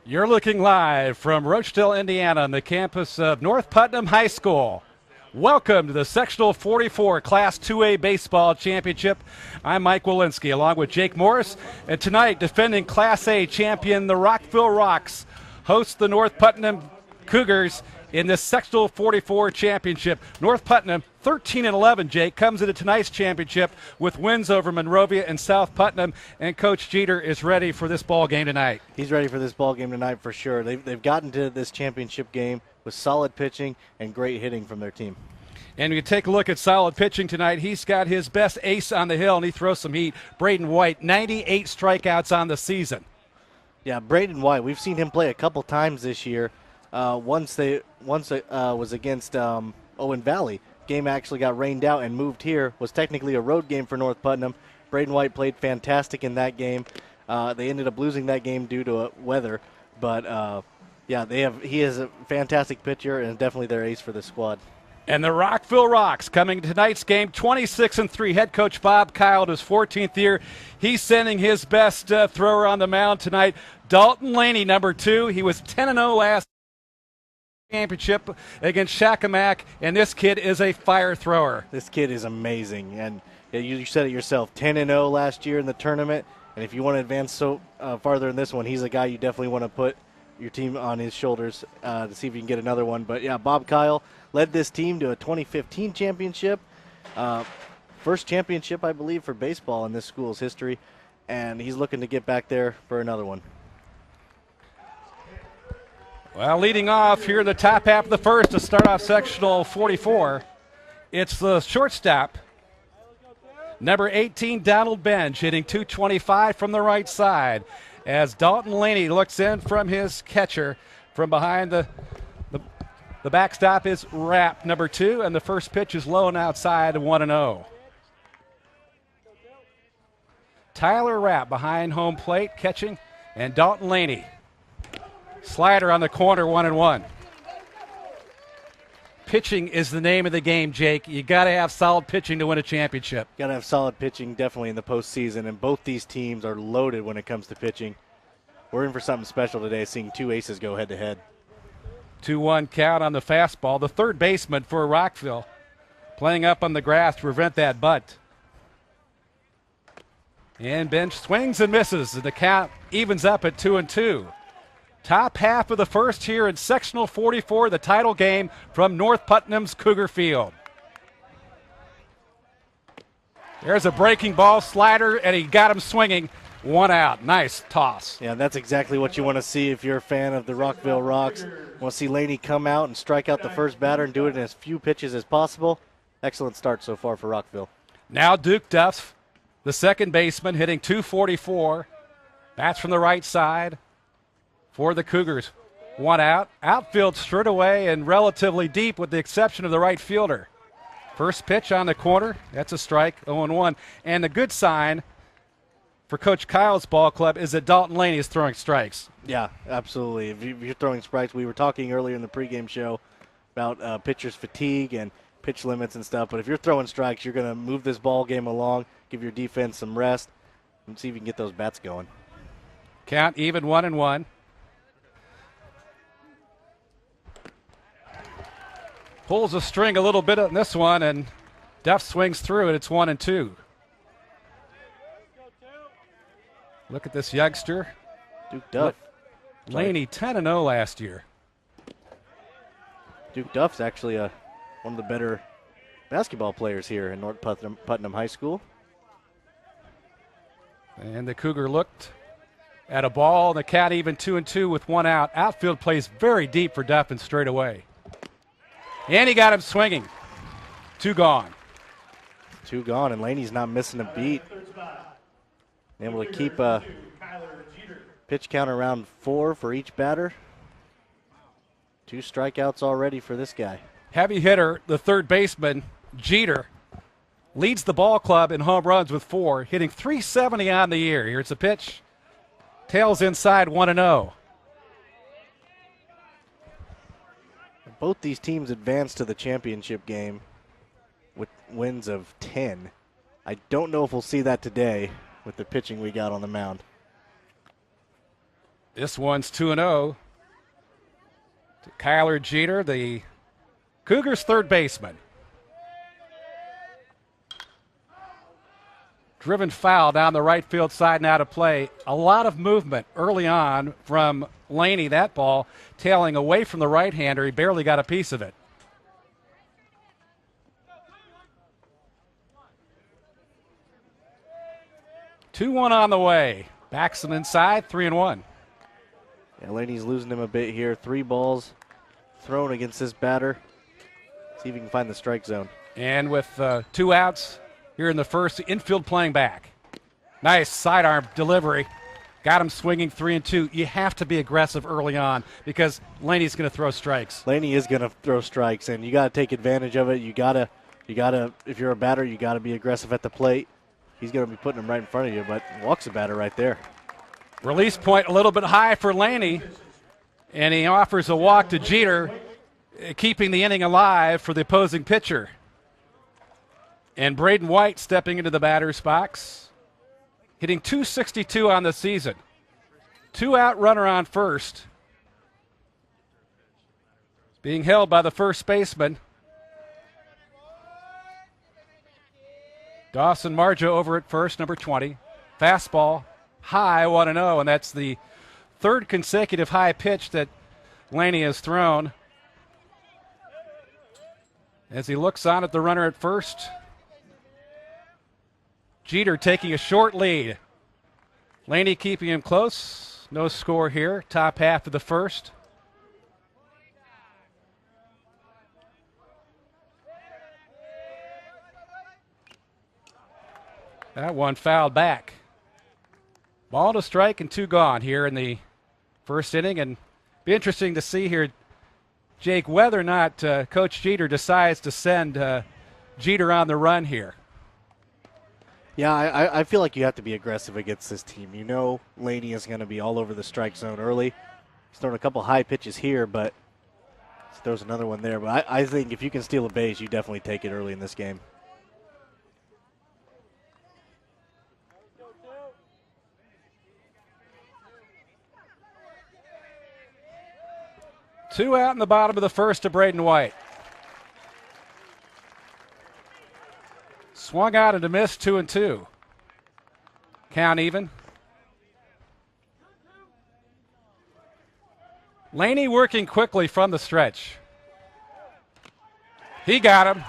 You're looking live from Rochedale, Indiana, on the campus of North Putnam High School. Welcome to the Sectional 44 Class 2A Baseball Championship. I'm Mike Walensky along with Jake Morris. And tonight, defending Class A champion, the Rockville Rocks, host the North Putnam Cougars in the Sectional 44 Championship. North Putnam, 13-11, Jake, comes into tonight's championship with wins over Monrovia and South Putnam, and Coach Jeter is ready for this ball game tonight. He's ready for this ball game tonight for sure. They've gotten to this championship game with solid pitching and great hitting from their team. And you take a look at solid pitching tonight. He's got his best ace on the hill, and he throws some heat. Braden White, 98 strikeouts on the season. Yeah, Braden White, we've seen him play a couple times this year. Once was against Owen Valley. Game actually got rained out and moved here. Was technically a road game for North Putnam. Braden White played fantastic in that game. They ended up losing that game due to weather, but yeah, he is a fantastic pitcher and definitely their ace for the squad. And the Rockville Rocks coming to tonight's game, 26-3. Head coach Bob Kyle, his 14th year. He's sending his best thrower on the mound tonight, Dalton Laney, number 2. He was 10-0 last championship against Shakamak, and this kid is a fire thrower. This kid is amazing, and you said it yourself, 10-0 last year in the tournament, and if you want to advance so farther in this one, he's a guy you definitely want to put your team on his shoulders to see if you can get another one. But yeah, Bob Kyle led this team to a 2015 championship, first championship, I believe, for baseball in this school's history, and he's looking to get back there for another one. Well, leading off here in the top half of the first to start off sectional 44, it's the shortstop, number 18, Donald Benj, hitting .225 from the right side, as Dalton Laney looks in from his catcher from behind the backstop is Rapp, number 2, and the first pitch is low and outside, 1-0. Tyler Rapp behind home plate catching, and Dalton Laney. Slider on the corner, 1-1. Pitching is the name of the game, Jake. You got to have solid pitching to win a championship. Got to have solid pitching definitely in the postseason, and both these teams are loaded when it comes to pitching. We're in for something special today, seeing two aces go head-to-head. 2-1 count on the fastball. The third baseman for Rockville playing up on the grass to prevent that bunt. And Bench swings and misses, and the count evens up at 2-2. Top half of the first here in sectional 44, the title game from North Putnam's Cougar Field. There's a breaking ball slider, and he got him swinging. 1 out. Nice toss. Yeah, that's exactly what you want to see if you're a fan of the Rockville Rocks. You want to see Laney come out and strike out the first batter and do it in as few pitches as possible. Excellent start so far for Rockville. Now Duke Duff, the second baseman, hitting .244. Bats from the right side for the Cougars. 1 out. Outfield straight away and relatively deep with the exception of the right fielder. First pitch on the corner. That's a strike, 0-1. And the good sign for Coach Kyle's ball club is that Dalton Laney is throwing strikes. Yeah, absolutely. If you're throwing strikes, we were talking earlier in the pregame show about pitchers' fatigue and pitch limits and stuff. But if you're throwing strikes, you're going to move this ball game along, give your defense some rest, and see if you can get those bats going. Count even, 1-1. Pulls a string a little bit on this one, and Duff swings through it. It's 1-2. Look at this youngster. Duke Duff. Laney, 10-0 last year. Duke Duff's actually one of the better basketball players here in North Putnam High School. And the Cougar looked at a ball, and the count even 2-2 with 1 out. Outfield plays very deep for Duff and straight away. And he got him swinging. 2 gone. 2 gone, and Laney's not missing a beat. Able to keep a pitch count around 4 for each batter. 2 strikeouts already for this guy. Heavy hitter, the third baseman, Jeter, leads the ball club in home runs with 4, hitting .370 on the year. Here's the pitch. Tails inside, 1-0. Both these teams advanced to the championship game with wins of 10. I don't know if we'll see that today with the pitching we got on the mound. This one's 2-0 to Kyler Jeter, the Cougars' third baseman. Driven foul down the right field side and out of play. A lot of movement early on from Laney. That ball tailing away from the right-hander. He barely got a piece of it. Two one on the way. Backs him inside, 3-1. Yeah, Laney's losing him a bit here. 3 balls thrown against this batter. See if he can find the strike zone. And with 2 outs here in the first, infield playing back. Nice sidearm delivery. Got him swinging 3-2. You have to be aggressive early on because Laney's going to throw strikes. Laney is going to throw strikes, and you got to take advantage of it. You gotta. If you're a batter, you got to be aggressive at the plate. He's going to be putting him right in front of you, but walks the batter right there. Release point a little bit high for Laney, and he offers a walk to Jeter, keeping the inning alive for the opposing pitcher. And Braden White stepping into the batter's box, hitting .262 on the season. 2-out runner on first, being held by the first baseman. Dawson Marjo over at first, number 20. Fastball, high, 1-0, and that's the third consecutive high pitch that Laney has thrown. As he looks on at the runner at first, Jeter taking a short lead. Laney keeping him close. No score here. Top half of the first. That one fouled back. Ball to strike and 2 gone here in the first inning. And be interesting to see here, Jake, whether or not Coach Jeter decides to send Jeter on the run here. Yeah, I feel like you have to be aggressive against this team. You know Laney is going to be all over the strike zone early. He's thrown a couple high pitches here, but throws another one there. But I think if you can steal a base, you definitely take it early in this game. Two out in the bottom of the first to Braden White. Swung out and a miss, 2-2. Count even. Laney working quickly from the stretch. He got him.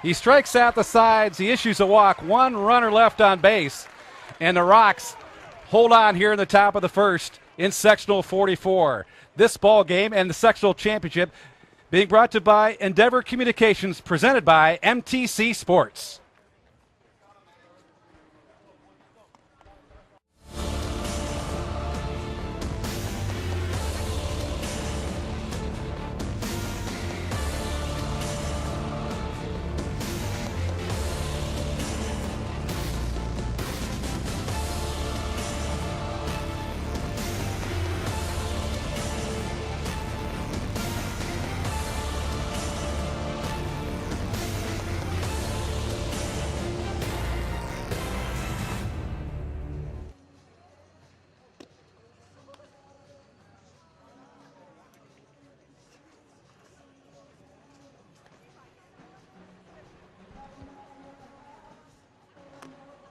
He strikes out the sides. He issues a walk. 1 runner left on base. And the Rocks hold on here in the top of the first in sectional 44. This ball game and the sectional championship being brought to you by Endeavor Communications, presented by MTC Sports.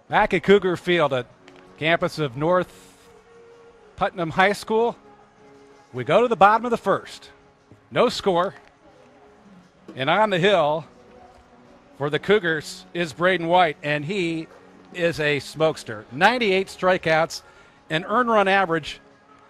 Back at Cougar Field at campus of North Putnam High School, we go to the bottom of the first. No score. And on the hill for the Cougars is Braden White, and he is a smokester. 98 strikeouts, an earned run average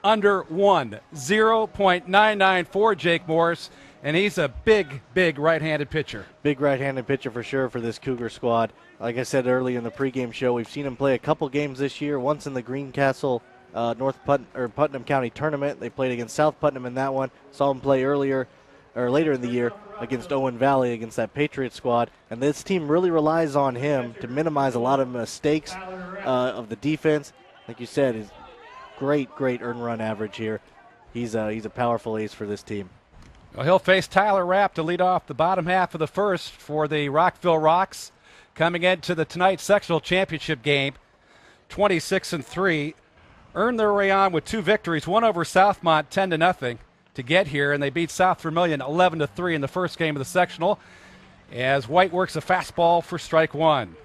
under 1, 0.994, Jake Morris, and he's a big, big right-handed pitcher. Big right-handed pitcher for sure for this Cougar squad. Like I said earlier in the pregame show, we've seen him play a couple games this year. Once in the Greencastle Putnam County tournament, they played against South Putnam in that one. Saw him play later in the year against Owen Valley against that Patriot squad. And this team really relies on him to minimize a lot of mistakes of the defense. Like you said, his great earned run average here. He's a powerful ace for this team. Well, he'll face Tyler Rapp to lead off the bottom half of the first for the Rockville Rocks. Coming into the tonight's sectional championship game, 26-3 earned their way on with 2 victories, one over Southmont 10-0 to get here, and they beat South Vermilion 11-3 in the first game of the sectional as White works a fastball for strike 1.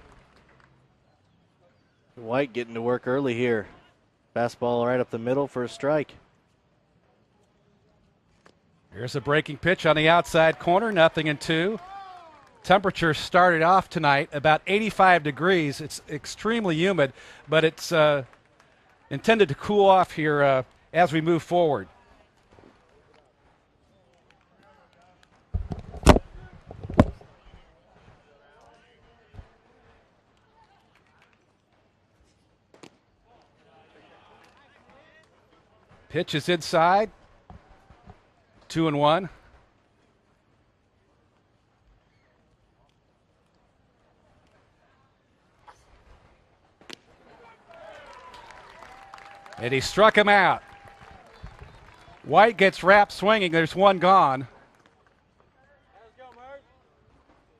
White getting to work early here. Fastball right up the middle for a strike. Here's a breaking pitch on the outside corner, 0-2. Temperature started off tonight about 85 degrees. It's extremely humid, but it's intended to cool off here as we move forward. Pitch is inside. 2-1. And he struck him out. White gets wrapped swinging. There's one gone.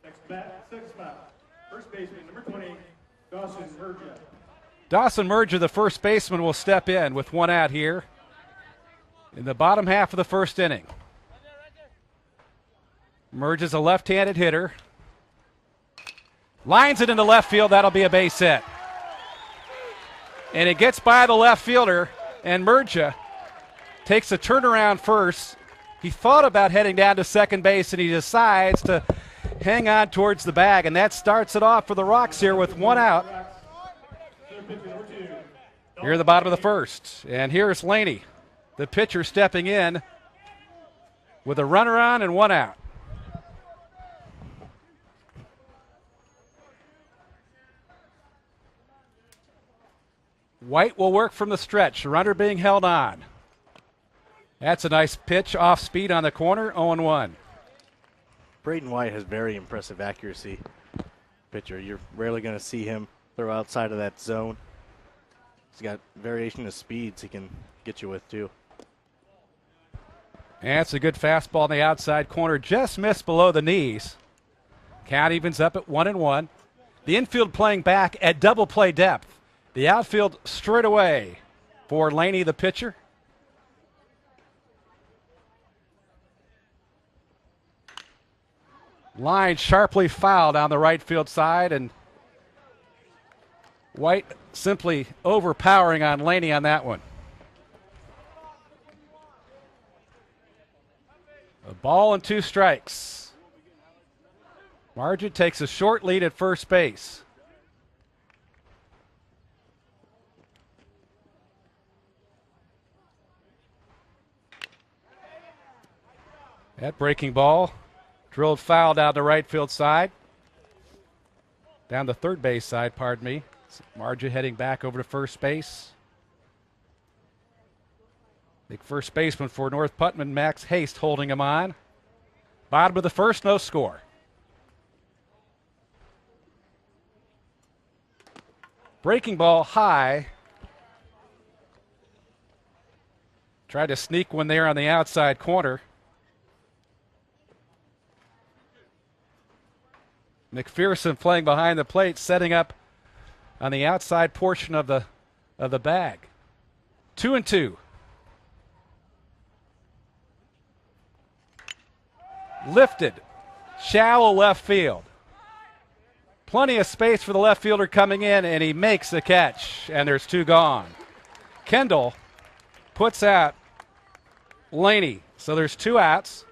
Next bat, sixth bat. First baseman, number 20, Dawson Mergia. Dawson Mergia, the first baseman, will step in with one out here in the bottom half of the first inning. Mergia's a left-handed hitter. Lines it into left field. That'll be a base hit. And it gets by the left fielder, and Mergia takes a turnaround first. He thought about heading down to second base, and he decides to hang on towards the bag, and that starts it off for the Rocks here with one out. Here in the bottom of the first. And here's Laney, the pitcher, stepping in with a runner on and one out. White will work from the stretch, runner being held on. That's a nice pitch, off speed on the corner, 0-1. Braden White has very impressive accuracy. Pitcher, you're rarely going to see him throw outside of that zone. He's got variation of speeds he can get you with, too. That's a good fastball in the outside corner, just missed below the knees. Count evens up at 1-1. The infield playing back at double play depth. The outfield straight away for Laney, the pitcher. Line sharply fouled on the right field side, and White simply overpowering on Laney on that one. A ball and 2 strikes. Margin takes a short lead at first base. That breaking ball drilled foul down the right field side. Down the third base side, pardon me. Marja heading back over to first base. Big first baseman for North Putnam, Max Haste, holding him on. Bottom of the first, no score. Breaking ball high. Tried to sneak one there on the outside corner. McPherson playing behind the plate, setting up on the outside portion of the bag. 2-2. Lifted, shallow left field. Plenty of space for the left fielder coming in, and he makes the catch, and there's 2 gone. Kendall puts out Laney, so there's 2 outs.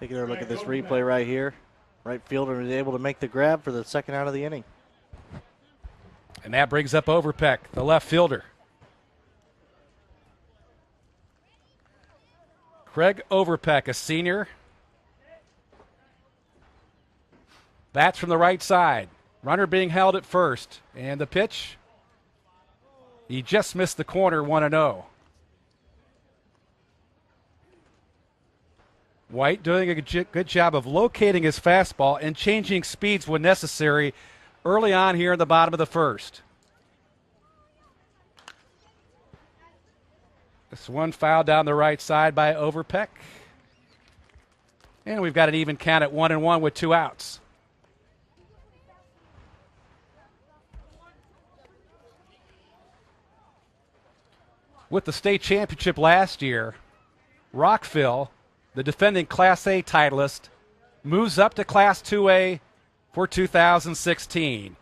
Taking a look at this replay right here. Right fielder was able to make the grab for the second out of the inning. And that brings up Overpeck, the left fielder. Craig Overpeck, a senior. Bats from the right side. Runner being held at first. And the pitch, he just missed the corner, 1-0. White doing a good job of locating his fastball and changing speeds when necessary early on here in the bottom of the first. This one foul down the right side by Overpeck. And we've got an even count at 1-1 with 2 outs. with the state championship last year, Rockville, the defending Class A titleist, moves up to Class 2A for 2016.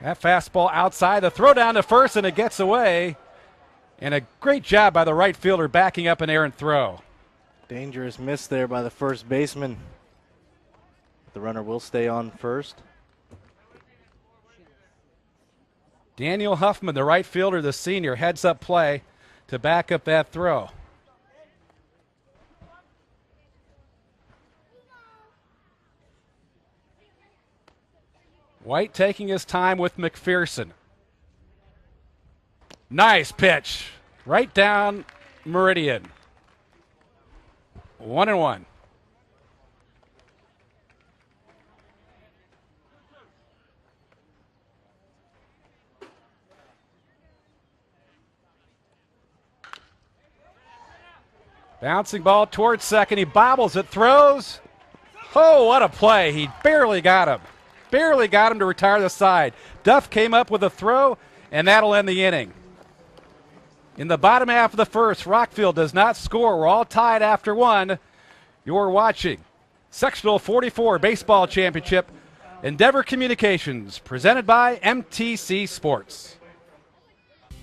That fastball outside, the throw down to first, and it gets away. And a great job by the right fielder backing up an errant throw. Dangerous miss there by the first baseman. The runner will stay on first. Daniel Huffman, the right fielder, the senior, heads up play to back up that throw. White taking his time with McPherson. Nice pitch. Right down Meridian. 1-1. Bouncing ball towards second. He bobbles it, throws. Oh, what a play. He barely got him. Barely got him to retire the side. Duff came up with a throw, and that'll end the inning. In the bottom half of the first, Rockville does not score. We're all tied after one. You're watching Sectional 44 Baseball Championship, Endeavor Communications, presented by MTC Sports.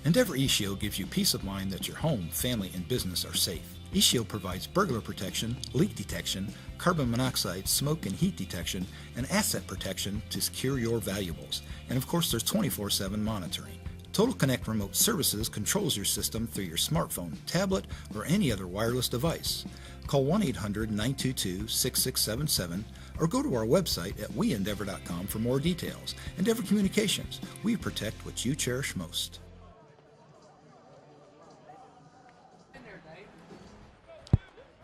Endeavor eShield gives you peace of mind that your home, family, and business are safe. eShield provides burglar protection, leak detection, carbon monoxide, smoke and heat detection, and asset protection to secure your valuables. And of course, there's 24/7 monitoring. Total Connect Remote Services controls your system through your smartphone, tablet, or any other wireless device. Call 1-800-922-6677 or go to our website at weendeavor.com for more details. Endeavor Communications, we protect what you cherish most.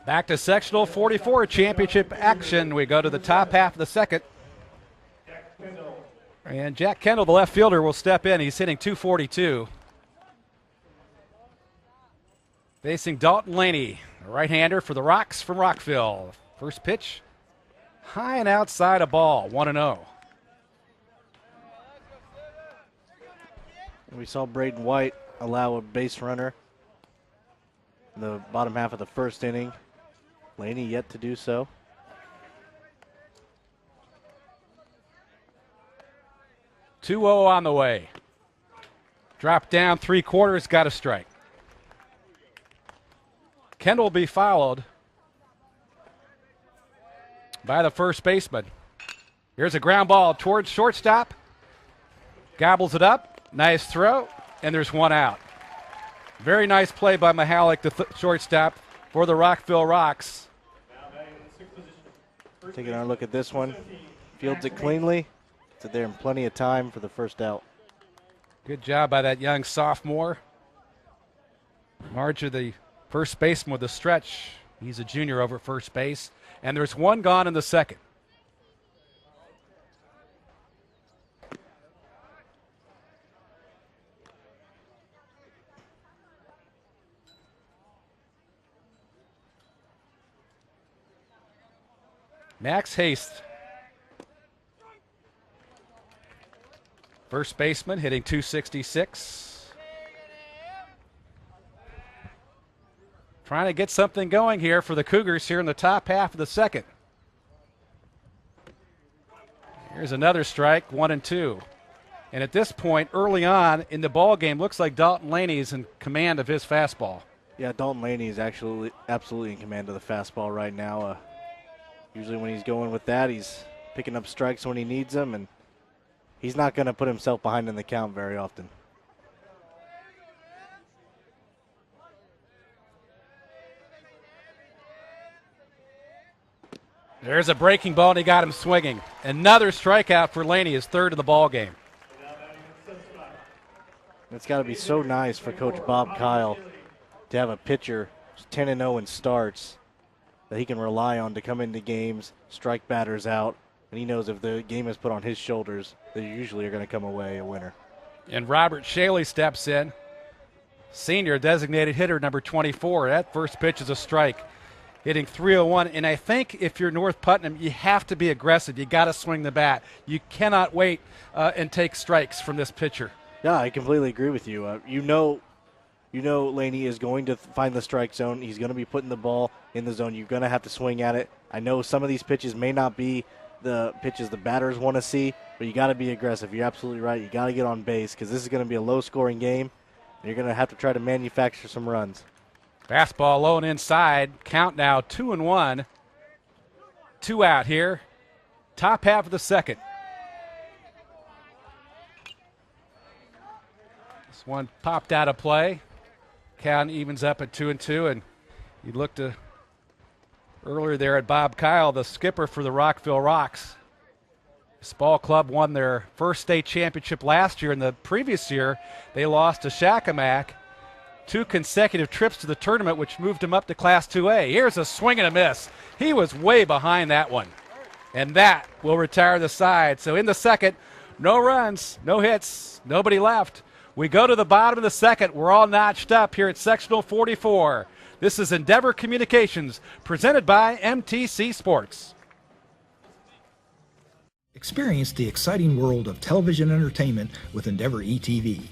Back to Sectional 44 Championship action. We go to the top half of the second. And Jack Kendall, the left fielder, will step in. He's hitting .242. Facing Dalton Laney, a right-hander for the Rocks from Rockville. First pitch, high and outside a ball, 1-0. We saw Braden White allow a base runner in the bottom half of the first inning. Laney yet to do so. .2-0 on the way. Drop down 3/4, got a strike. Kendall will be followed by the first baseman. Here's a ground ball towards shortstop. Gobbles it up. Nice throw, and there's one out. Very nice play by Mihalik, the shortstop for the Rockville Rocks. Taking our look at this one. Fields it cleanly. It's there in plenty of time for the first out. Good job by that young sophomore. Marger, the first baseman with a stretch. He's a junior over at first base. And there's one gone in the second. Max Haste, first baseman, hitting .266. Trying to get something going here for the Cougars here in the top half of the second. Here's another strike, 1-2. And at this point, early on in the ball game, looks like Dalton Laney is in command of his fastball. Yeah, Dalton Laney is actually absolutely in command of the fastball right now. Usually when he's going with that, he's picking up strikes when he needs them, and he's not going to put himself behind in the count very often. There's a breaking ball, and he got him swinging. Another strikeout for Laney, his third of the ball game. It's got to be so nice for Coach Bob Kyle to have a pitcher 10-0 in starts that he can rely on to come into games, strike batters out, and he knows if the game is put on his shoulders, they usually are going to come away a winner. And Robert Shaley steps in. Senior designated hitter number 24. That first pitch is a strike, hitting .301. And I think if you're North Putnam, you have to be aggressive. You got to swing the bat. You cannot wait and take strikes from this pitcher. Yeah, I completely agree with you. You know you know Laney is going to find the strike zone. He's going to be putting the ball in the zone. You're going to have to swing at it. I know some of these pitches may not be the pitches the batters want to see, but you got to be aggressive. You're absolutely right. You got to get on base because this is going to be a low-scoring game, and you're going to have to try to manufacture some runs. Fastball low and inside. Count now 2-1. 2 out here. Top half of the second. This one popped out of play. Count evens up at 2-2, and you looked earlier there at Bob Kyle, the skipper for the Rockville Rocks. This ball club won their first state championship last year, and the previous year they lost to Shakamak. 2 consecutive trips to the tournament, which moved him up to Class 2A. Here's a swing and a miss. He was way behind that one, and that will retire the side. So in the second, no runs, no hits, nobody left. We go to the bottom of the second. We're all notched up here at Sectional 44. This is Endeavor Communications, presented by MTC Sports. Experience the exciting world of television entertainment with Endeavor eTV.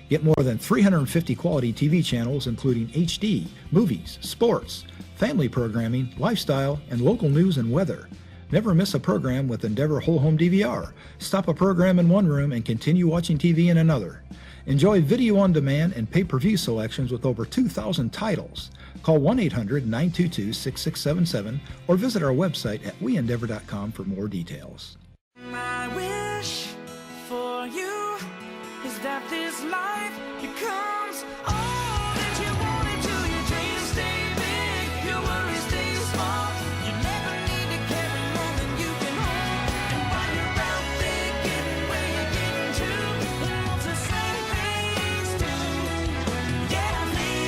Get more than 350 quality TV channels, including HD, movies, sports, family programming, lifestyle, and local news and weather. Never miss a program with Endeavor Whole Home DVR. Stop a program in one room and continue watching TV in another. Enjoy video on demand and pay-per-view selections with over 2,000 titles. Call 1-800-922-6677 or visit our website at weendeavor.com for more details. My wish for you is that this life becomes all that you wanted to. Your dreams stay big, your worries stay small. You never need to carry more than you can hold. And while you're out there getting where you're getting to, who wants the same things too? Yeah, this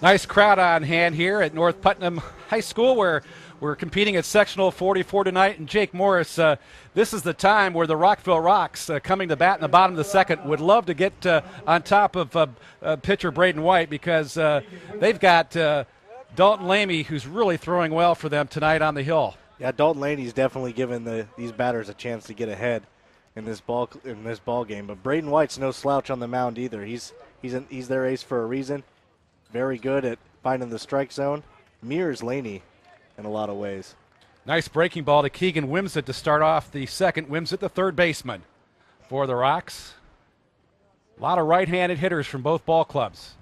Nice crowd on hand here at North Putnam High School, where we're competing at Sectional 44 tonight. And Jake Morris, this is the time where the Rockville Rocks, coming to bat in the bottom of the second, would love to get on top of pitcher Braden White, because they've got Dalton Lamy, who's really throwing well for them tonight on the hill. Yeah, Dalton Laney's definitely given these batters a chance to get ahead in this ball game. But Braden White's no slouch on the mound either. He's their ace for a reason. Very good at finding the strike zone. Mirrors Laney in a lot of ways. Nice breaking ball to Keegan Wimsett to start off the second. Wimsett, the third baseman for the Rocks. A lot of right-handed hitters from both ball clubs.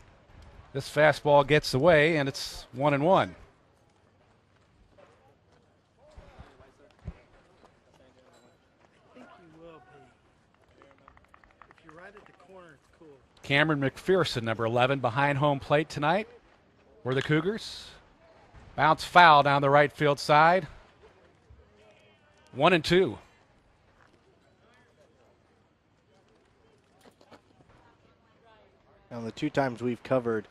This fastball gets away, and it's 1-1. Cameron McPherson, number 11, behind home plate tonight for the Cougars. Bounce foul down the right field side. 1-2. Now, the 2 times we've covered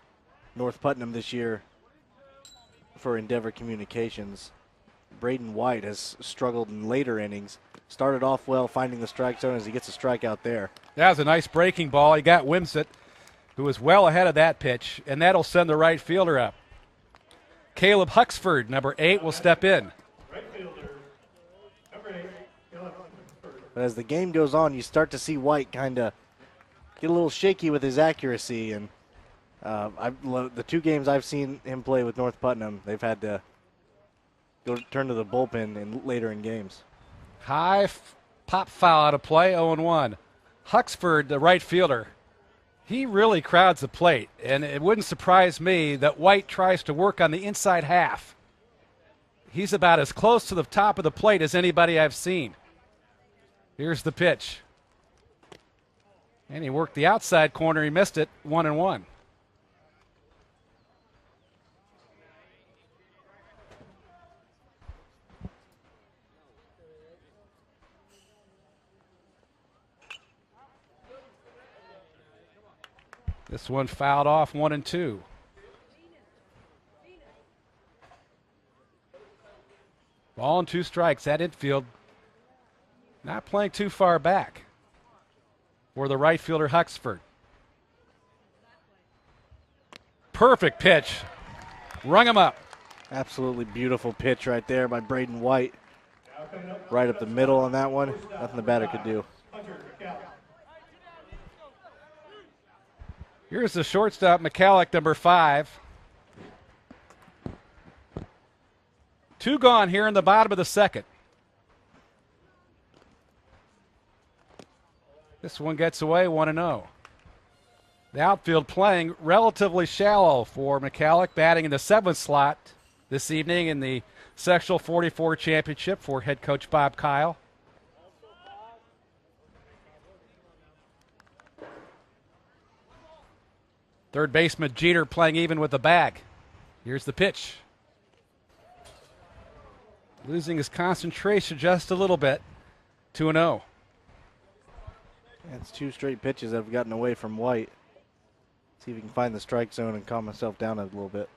North Putnam this year for Endeavor Communications, Braden White has struggled in later innings. Started off well, finding the strike zone as he gets a strikeout there. That was a nice breaking ball. He got Wimsett, who was well ahead of that pitch, and that'll send the right fielder up. Caleb Huxford, number 8, will step in. Right fielder, number 8, Caleb Huxford. But as the game goes on, you start to see White kind of get a little shaky with his accuracy. And the 2 games I've seen him play with North Putnam, they've had to turn to the bullpen later in games. High pop foul out of play, 0-1. Huxford, the right fielder, he really crowds the plate, and it wouldn't surprise me that White tries to work on the inside half. He's about as close to the top of the plate as anybody I've seen. Here's the pitch. And he worked the outside corner. He missed it, 1-1. This one fouled off, 1-2. Ball and 2 strikes at infield. Not playing too far back for the right fielder, Huxford. Perfect pitch. Rung him up. Absolutely beautiful pitch right there by Braden White. Right up the middle on that one. Nothing the batter could do. Here's the shortstop, McCallick, number 5. 2 gone here in the bottom of the second. This one gets away 1-0. The outfield playing relatively shallow for McCallick, batting in the 7th slot this evening in the Sectional 44 Championship for head coach Bob Kyle. Third baseman Jeter playing even with the bag. Here's the pitch. Losing his concentration just a little bit. 2-0. That's 2 straight pitches that have gotten away from White. See if he can find the strike zone and calm himself down a little bit.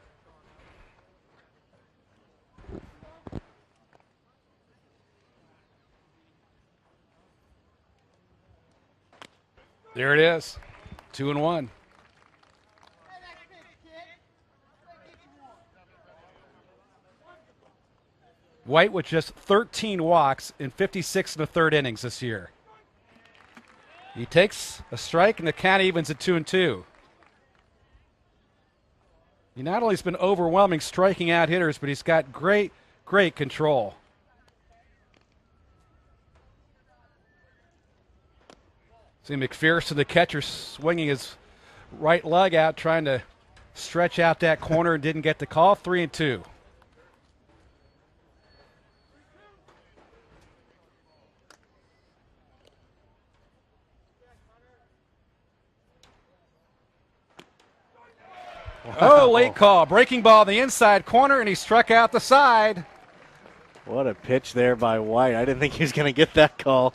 There it is. 2-1. White with just 13 walks in 56 1/3 innings this year. He takes a strike and the count evens at 2-2. He not only has been overwhelming striking out hitters, but he's got great control. See McPherson, the catcher, swinging his right leg out, trying to stretch out that corner and didn't get the call. 3-2. Oh, late call. Breaking ball in the inside corner, and he struck out the side. What a pitch there by White. I didn't think he was going to get that call.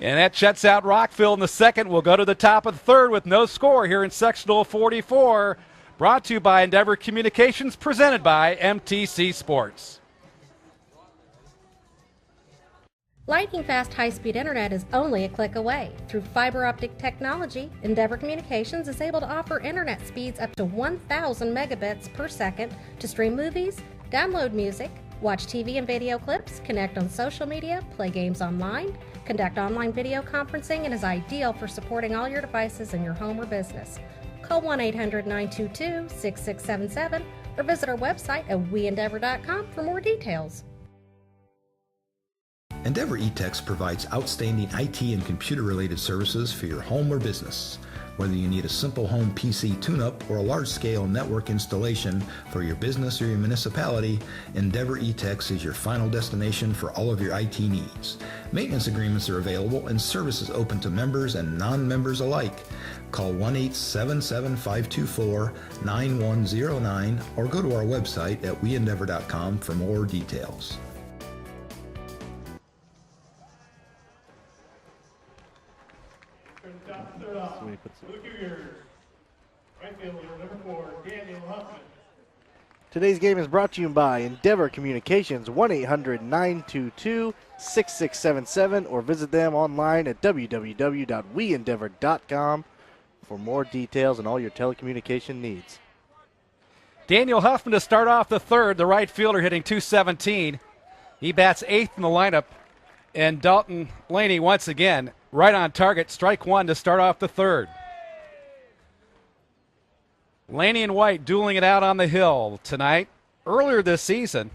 And that shuts out Rockville in the second. We'll go to the top of the third with no score here in Sectional 44. Brought to you by Endeavor Communications, presented by MTC Sports. Lightning fast high-speed internet is only a click away. Through fiber optic technology, Endeavor Communications is able to offer internet speeds up to 1,000 megabits per second to stream movies, download music, watch TV and video clips, connect on social media, play games online, conduct online video conferencing, and is ideal for supporting all your devices in your home or business. Call 1-800-922-6677 or visit our website at weendeavor.com for more details. Endeavor eTex provides outstanding IT and computer-related services for your home or business. Whether you need a simple home PC tune-up or a large-scale network installation for your business or your municipality, Endeavor eTex is your final destination for all of your IT needs. Maintenance agreements are available and services open to members and non-members alike. Call 1-877-524-9109 or go to our website at weendeavor.com for more details. Today's game is brought to you by Endeavor Communications, 1-800-922-6677, or visit them online at www.weendeavor.com for more details and all your telecommunication needs. Daniel Huffman to start off the third, the right fielder hitting .217. He bats 8th in the lineup, and Dalton Laney once again right on target, strike one to start off the third. Laney and White dueling it out on the hill tonight. Earlier this season,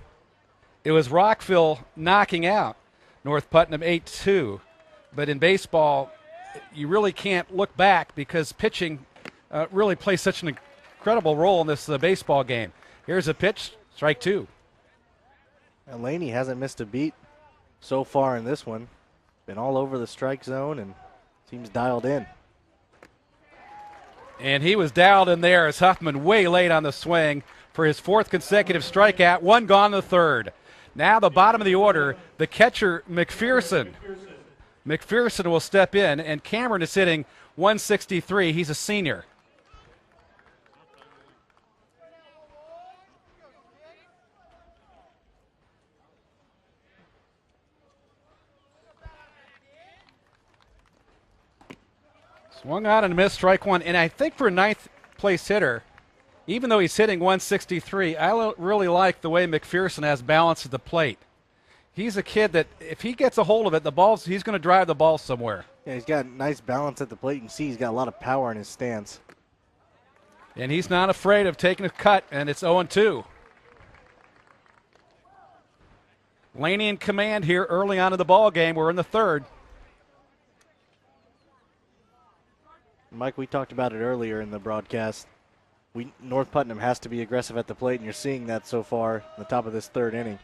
it was Rockville knocking out North Putnam 8-2. But in baseball, you really can't look back because pitching really plays such an incredible role in this baseball game. Here's a pitch, strike two. And Laney hasn't missed a beat so far in this one. Been all over the strike zone and seems dialed in. And he was dialed in there as Huffman way late on the swing for his fourth consecutive strikeout. One gone in the third. Now the bottom of the order, the catcher McPherson. McPherson will step in, and Cameron is hitting .163. He's a senior. Swung on and missed, strike one. And I think for a ninth place hitter, Even though he's hitting 163, I really like the way McPherson has balance at the plate. He's a kid that if he gets a hold of it, he's going to drive the ball somewhere. Yeah, he's got nice balance at the plate. You can see he's got a lot of power in his stance. And he's not afraid of taking a cut, and it's 0-2. Laney in command here early on in the ball game. We're in the third. Mike, we talked about it earlier in the broadcast. North Putnam has to be aggressive at the plate, and you're seeing that so far in the top of this third inning.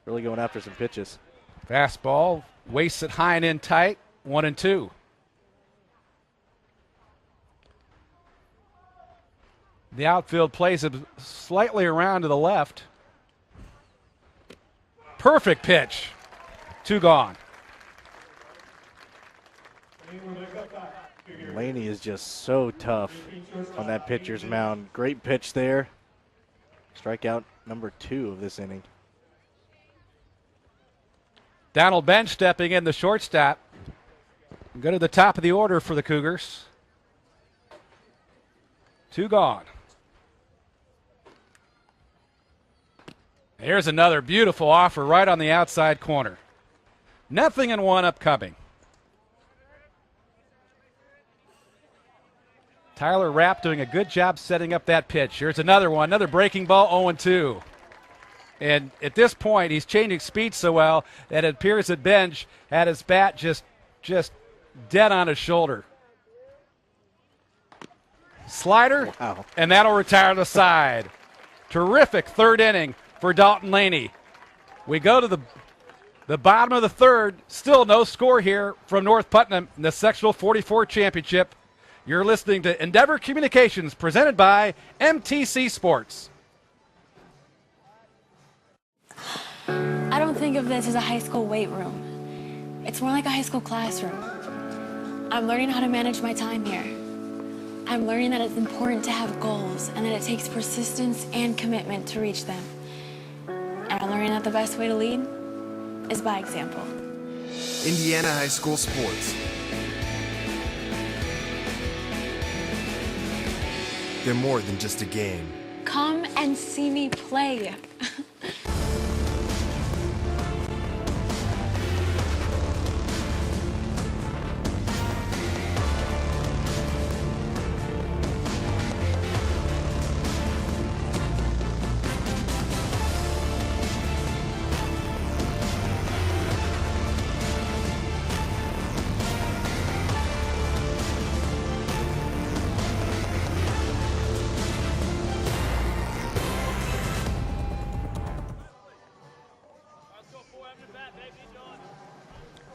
Really going after some pitches. Fastball, wastes it high and in tight, 1-2. The outfield plays it slightly around to the left. Perfect pitch. 2 gone. Laney is just so tough on that pitcher's mound. Great pitch there. Strikeout number 2 of this inning. Donald Bench stepping in, the shortstop. Go to the top of the order for the Cougars. 2 gone. Here's another beautiful offer right on the outside corner. 0-1 upcoming. Tyler Rapp doing a good job setting up that pitch. Here's another one, another breaking ball, 0-2. And at this point, he's changing speed so well that it appears that Bench had his bat just dead on his shoulder. Slider, Wow. And that'll retire the side. Terrific third inning for Dalton Laney. We go to the bottom of the third. Still no score here from North Putnam in the Sectional 44 Championship. You're listening to Endeavor Communications, presented by MTC Sports. I don't think of this as a high school weight room. It's more like a high school classroom. I'm learning how to manage my time here. I'm learning that it's important to have goals and that it takes persistence and commitment to reach them. And I'm learning that the best way to lead is by example. Indiana High School Sports. They're more than just a game. Come and see me play.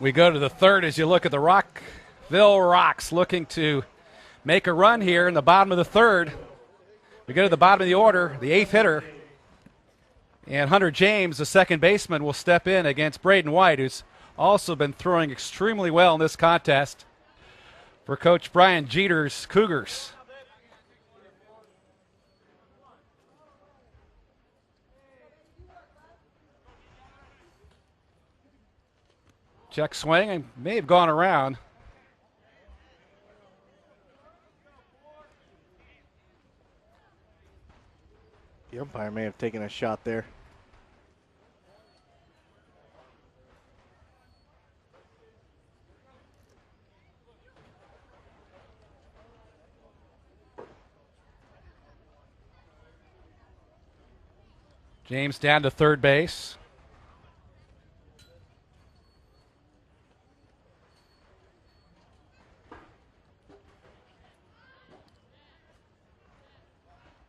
We go to the third as you look at the Rockville Rocks looking to make a run here in the bottom of the third. We go to the bottom of the order, the 8th hitter. And Hunter James, the second baseman, will step in against Braden White, who's also been throwing extremely well in this contest for Coach Brian Jeter's Cougars. Check swing and may have gone around. The umpire may have taken a shot there. James down to third base.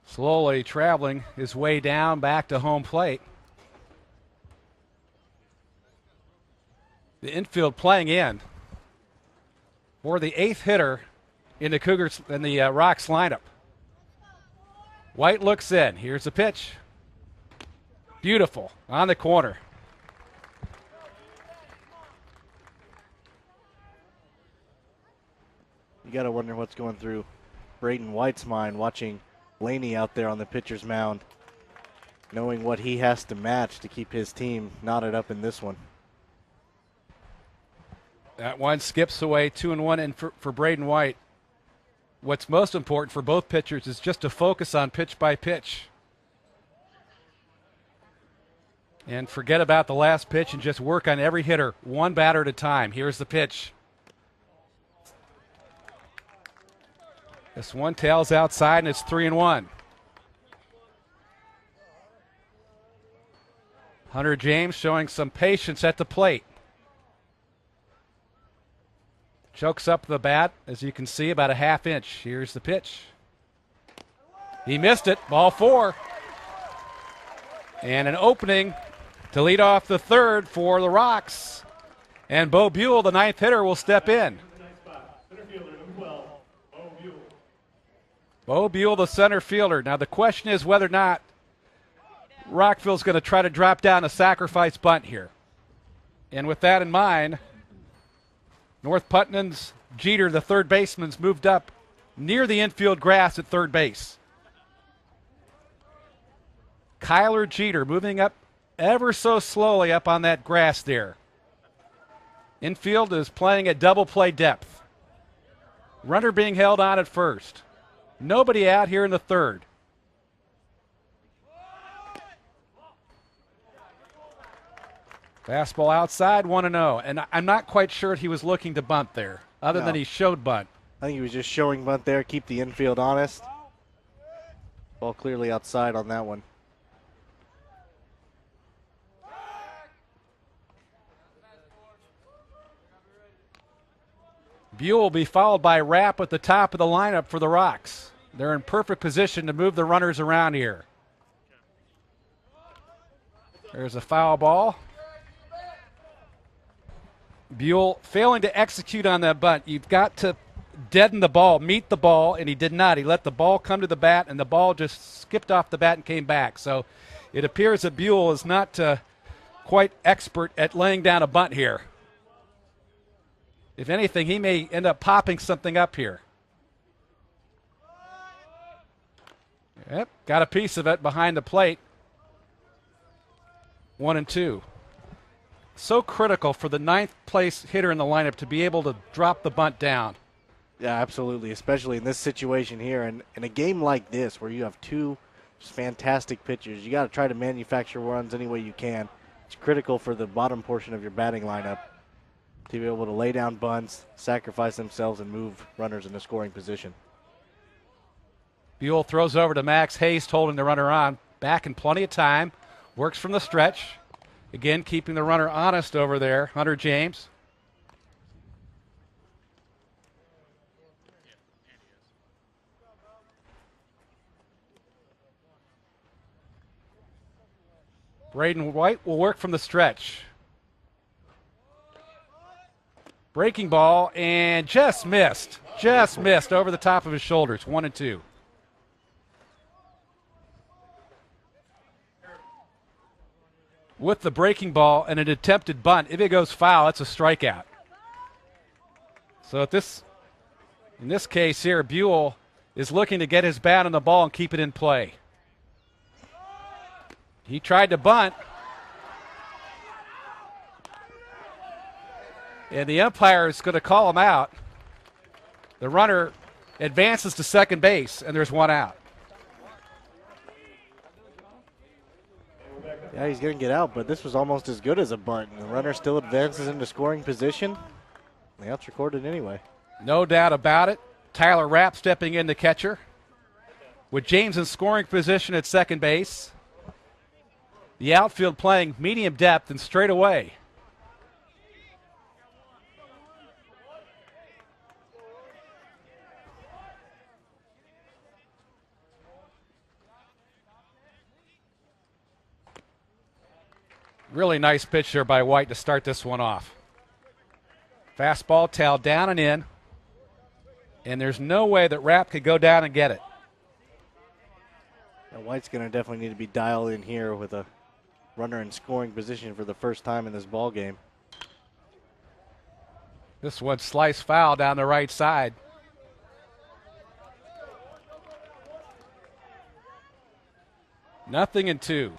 Slowly traveling his way down back to home plate. The infield playing in for the 8th hitter in the Cougars in the Rocks lineup. White looks in. Here's the pitch. Beautiful on the corner. You got to wonder what's going through Braden White's mind watching Laney out there on the pitcher's mound, knowing what he has to match to keep his team knotted up in this one. That one skips away, 2-1 in for Braden White. what's most important for both pitchers is just to focus on pitch by pitch. And forget about the last pitch and just work on every hitter, one batter at a time. Here's the pitch. This one tails outside, and it's 3-1. Hunter James showing some patience at the plate. Chokes up the bat, as you can see, about a half inch. Here's the pitch. He missed it. Ball 4. And an opening to lead off the third for the Rocks. And Bo Buell, the ninth hitter, will step in. Bo Buell, the center fielder. Now the question is whether or not Rockville's going to try to drop down a sacrifice bunt here. And with that in mind, North Putnam's Jeter, the third baseman's moved up near the infield grass at third base. Kyler Jeter moving up ever so slowly up on that grass there. Infield is playing at double play depth. Runner being held on at first. Nobody out here in the third. Fastball outside, 1-0. And I'm not quite sure if he was looking to bunt there, other than he showed bunt. I think he was just showing bunt there, keep the infield honest. Ball clearly outside on that one. Buell will be followed by Rapp at the top of the lineup for the Rocks. They're in perfect position to move the runners around here. There's a foul ball. Buell failing to execute on that bunt. You've got to deaden the ball, meet the ball, and he did not. He let the ball come to the bat, and the ball just skipped off the bat and came back. So it appears that Buell is not quite expert at laying down a bunt here. If anything, he may end up popping something up here. Yep, got a piece of it behind the plate. 1-2. So critical for the ninth place hitter in the lineup to be able to drop the bunt down. Yeah, absolutely, especially in this situation here. And in a game like this where you have two just fantastic pitchers, you got to try to manufacture runs any way you can. It's critical for the bottom portion of your batting lineup to be able to lay down bunts, sacrifice themselves, and move runners into scoring position. Buell throws over to Max Haste, holding the runner on. Back in plenty of time. Works from the stretch. Again, keeping the runner honest over there, Hunter James. Braden White will work from the stretch. Breaking ball, and just missed. Just missed over the top of his shoulders. 1-2. With the breaking ball and an attempted bunt, if it goes foul, it's a strikeout. So in this case here, Buell is looking to get his bat on the ball and keep it in play. He tried to bunt. And the umpire is going to call him out. The runner advances to second base, and there's one out. Yeah, he's going to get out, but this was almost as good as a bunt. And the runner still advances into scoring position. The out's recorded anyway. No doubt about it. Tyler Rapp stepping in, the catcher. With James in scoring position at second base. The outfield playing medium depth and straight away. Really nice pitch there by White to start this one off. Fastball tailed down and in. And there's no way that Rapp could go down and get it. Now White's going to definitely need to be dialed in here with a runner in scoring position for the first time in this ball game. This one sliced foul down the right side. Nothing in two.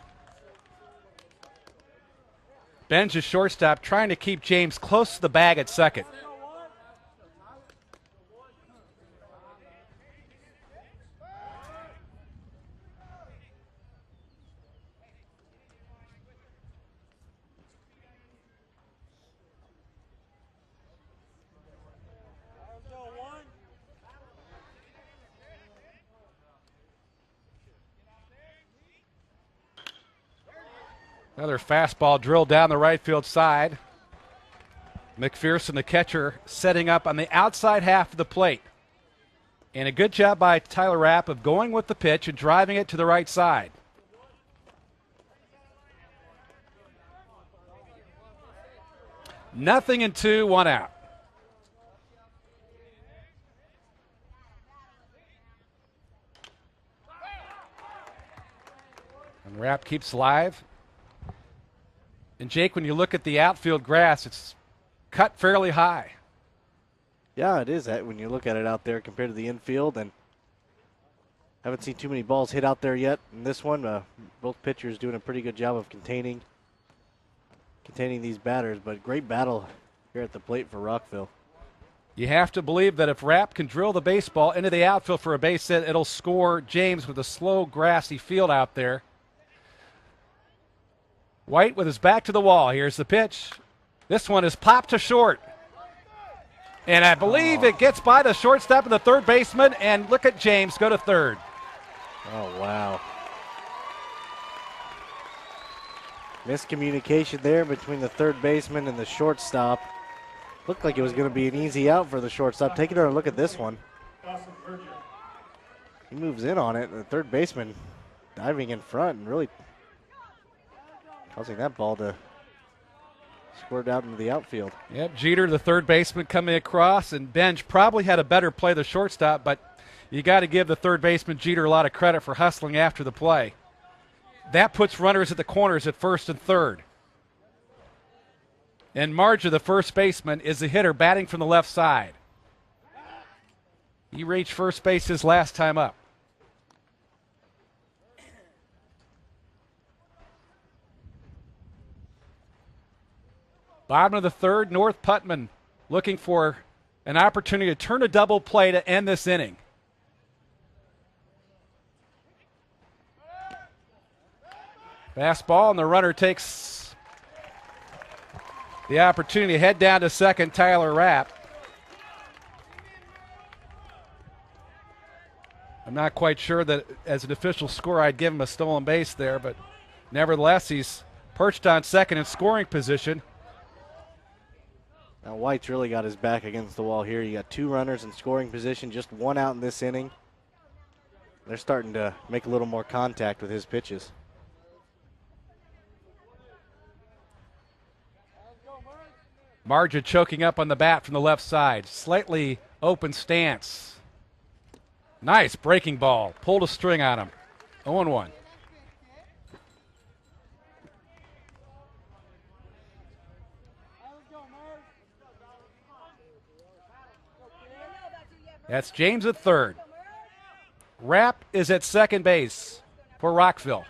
Ben's a shortstop trying to keep James close to the bag at second. Another fastball drilled down the right field side. McPherson, the catcher, setting up on the outside half of the plate. And a good job by Tyler Rapp of going with the pitch and driving it to the right side. Nothing in 2, 1 out. And Rapp keeps alive. And Jake, when you look at the outfield grass, it's cut fairly high. Yeah, it is that when you look at it out there compared to the infield, and haven't seen too many balls hit out there yet in this one. Both pitchers doing a pretty good job of containing these batters, but great battle here at the plate for Rockville. You have to believe that if Rapp can drill the baseball into the outfield for a base hit, it'll score James with a slow, grassy field out there. White with his back to the wall. Here's the pitch. This one is popped to short. And I believe it gets by the shortstop and the third baseman, and look at James go to third. Oh, wow. Miscommunication there between the third baseman and the shortstop. Looked like it was going to be an easy out for the shortstop. Take another look at this one. He moves in on it, and the third baseman diving in front and really causing that ball to squirt out into the outfield. Yep, Jeter, the third baseman, coming across, and Benj probably had a better play the shortstop, but you got to give the third baseman Jeter a lot of credit for hustling after the play. That puts runners at the corners at first and third. And Marja, the first baseman, is the hitter batting from the left side. He reached first base his last time up. Bottom of the third, North Putnam looking for an opportunity to turn a double play to end this inning. Fastball, and the runner takes the opportunity to head down to second, Tyler Rapp. I'm not quite sure that as an official score I'd give him a stolen base there, but nevertheless he's perched on second in scoring position. Now White's really got his back against the wall here. You got 2 runners in scoring position, just 1 out in this inning. They're starting to make a little more contact with his pitches. Marja choking up on the bat from the left side. Slightly open stance. Nice breaking ball. Pulled a string on him. 0-1. That's James at third. Rapp is at second base for Rockville.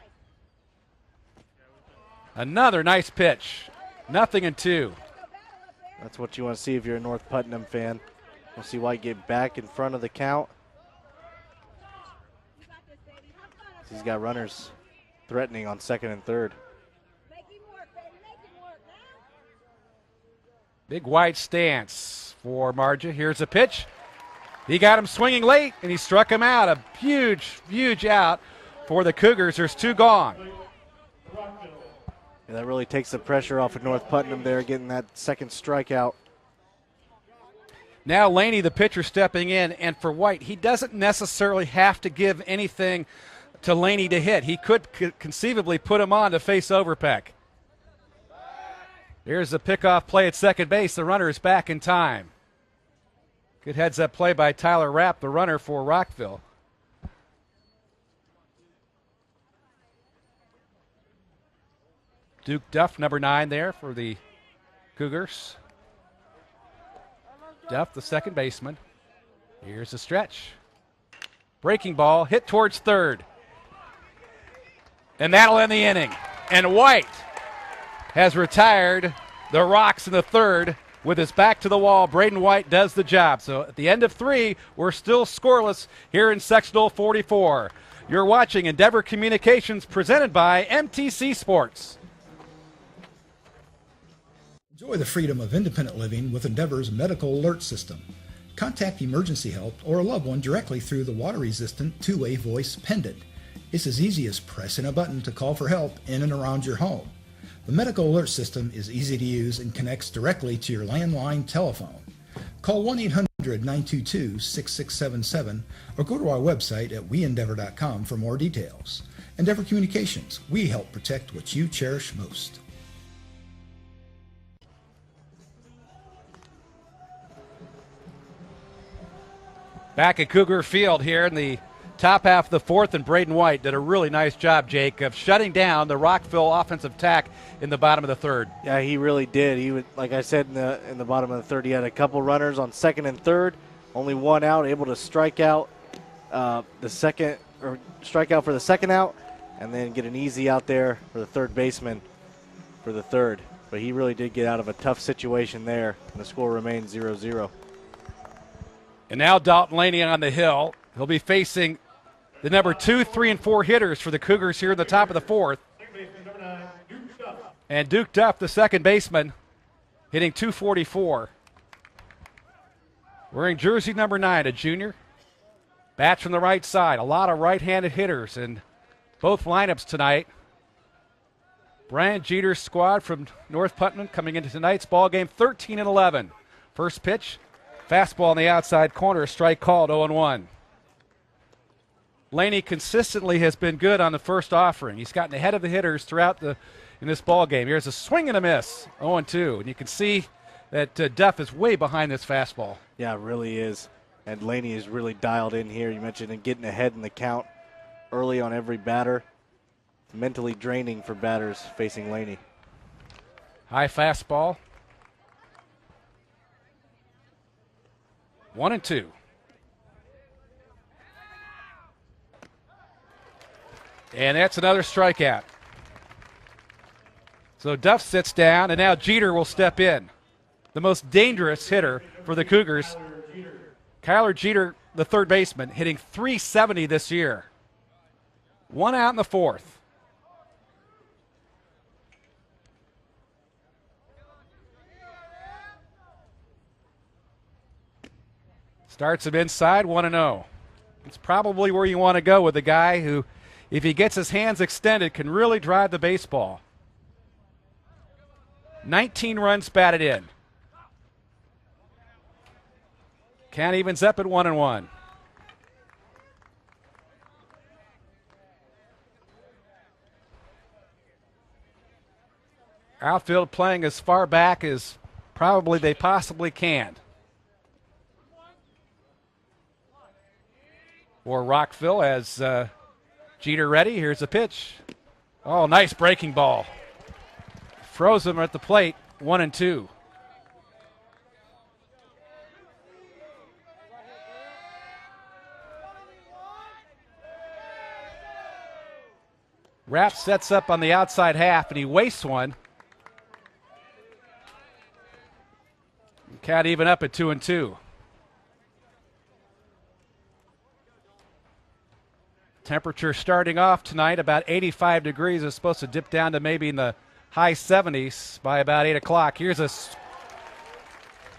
Another nice pitch. Nothing in 2. That's what you want to see if you're a North Putnam fan. We'll see White get back in front of the count. He's got runners threatening on second and third. Big wide stance for Marja. Here's a pitch. He got him swinging late, and he struck him out. A huge, huge out for the Cougars. There's 2 gone. Yeah, that really takes the pressure off of North Putnam there, getting that second strikeout. Now Laney, the pitcher, stepping in, and for White, he doesn't necessarily have to give anything to Laney to hit. He could conceivably put him on to face Overpeck. Here's a pickoff play at second base. The runner is back in time. Good heads-up play by Tyler Rapp, the runner for Rockville. Duke Duff, number 9 there for the Cougars. Duff, the second baseman. Here's the stretch. Breaking ball, hit towards third. And that'll end the inning. And White has retired the Rocks in the third. With his back to the wall, Braden White does the job. So at the end of 3, we're still scoreless here in Sectional 44. You're watching Endeavor Communications presented by MTC Sports. Enjoy the freedom of independent living with Endeavor's medical alert system. Contact emergency help or a loved one directly through the water-resistant two-way voice pendant. It's as easy as pressing a button to call for help in and around your home. The medical alert system is easy to use and connects directly to your landline telephone. Call 1-800-922-6677 or go to our website at weendeavor.com for more details. Endeavor Communications, we help protect what you cherish most. Back at Cougar Field here in the top half of the fourth, and Braden White did a really nice job, Jake, of shutting down the Rockville offensive attack in the bottom of the third. Yeah, he really did. He would, like I said, in the bottom of the third, he had a couple runners on second and third, only one out, able to strike out for the second out, and then get an easy out there for the third baseman for the third. But he really did get out of a tough situation there, and the score remains 0-0. And now Dalton Laney on the hill. He'll be facing the number 2, 3, and 4 hitters for the Cougars here in the top of the fourth. And Duke Duff, the second baseman, hitting .244. Wearing jersey number 9, a junior. Bats from the right side. A lot of right-handed hitters in both lineups tonight. Brian Jeter's squad from North Putnam coming into tonight's ball game 13-11. First pitch, fastball on the outside corner, a strike called, 0-1. Laney consistently has been good on the first offering. He's gotten ahead of the hitters throughout in this ball game. Here's a swing and a miss, 0-2. And you can see that Duff is way behind this fastball. Yeah, it really is. And Laney is really dialed in here. You mentioned getting ahead in the count early on every batter. It's mentally draining for batters facing Laney. High fastball. 1-2. And that's another strikeout. So Duff sits down, and now Jeter will step in. The most dangerous hitter for the Cougars. Kyler Jeter, the third baseman, hitting .370 this year. One out in the fourth. Starts him inside, 1-0. It's probably where you want to go with a guy who, if he gets his hands extended, can really drive the baseball. 19 runs batted in. Count evens up at 1-1. Outfield playing as far back as probably they possibly can. For Rockville as Jeter ready. Here's a pitch. Oh, nice breaking ball. Froze him at the plate, 1-2. Rapp sets up on the outside half, and he wastes one. Count even up at 2-2. Temperature starting off tonight about 85 degrees. It's supposed to dip down to maybe in the high 70s by about 8 o'clock. Here's a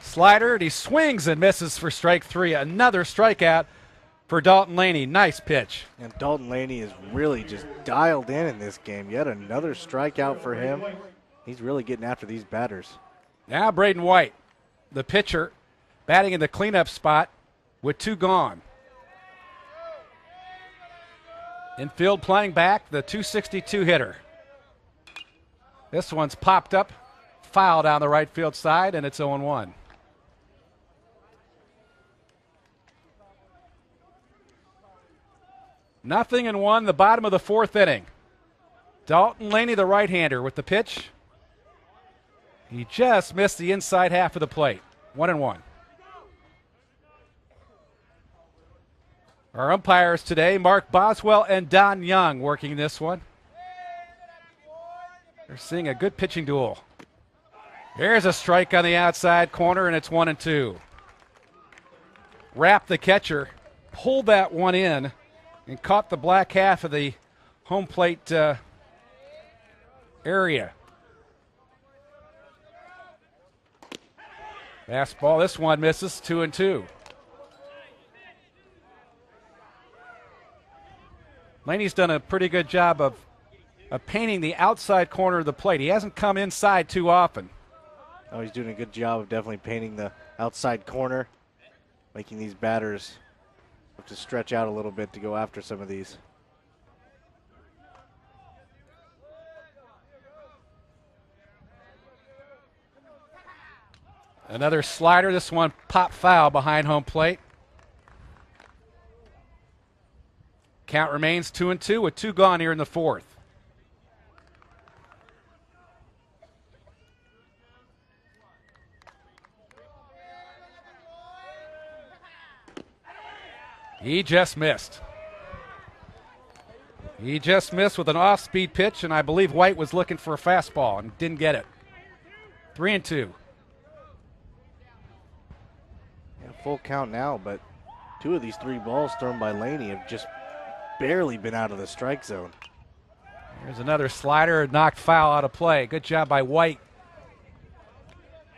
slider, and he swings and misses for strike 3. Another strikeout for Dalton Laney. Nice pitch. And Dalton Laney is really just dialed in this game. Yet another strikeout for him. He's really getting after these batters. Now Braden White, the pitcher, batting in the cleanup spot with 2 gone. Infield playing back, the .262 hitter. This one's popped up, foul down the right field side, and it's 0-1. Nothing in one, the bottom of the fourth inning. Dalton Laney, the right-hander, with the pitch. He just missed the inside half of the plate. 1-1. Our umpires today, Mark Boswell and Don Young, working this one. They're seeing a good pitching duel. Here's a strike on the outside corner, and it's 1-2. Rapp, the catcher, pulled that one in and caught the black half of the home plate area. Fastball, this one misses, 2-2. Laney's done a pretty good job of of painting the outside corner of the plate. He hasn't come inside too often. Oh, he's doing a good job of definitely painting the outside corner, making these batters have to stretch out a little bit to go after some of these. Another slider. This one pop foul behind home plate. Count remains 2-2 with 2 gone here in the fourth. He just missed. He just missed with an off-speed pitch, and I believe White was looking for a fastball and didn't get it. 3-2. Yeah, full count now, but 2 of these 3 balls thrown by Laney have just barely been out of the strike zone. There's another slider, knocked foul out of play. Good job by White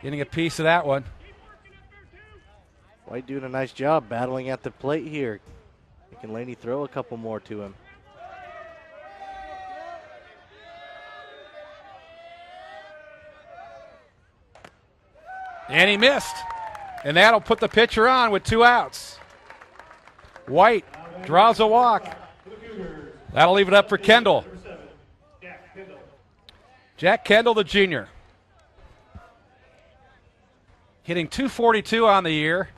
getting a piece of that one. White doing a nice job battling at the plate here. Can Laney throw a couple more to him? And he missed. And that'll put the pitcher on with 2 outs. White draws a walk. That'll leave it up for Kendall. Jack Kendall, the junior. Hitting .242 on the year.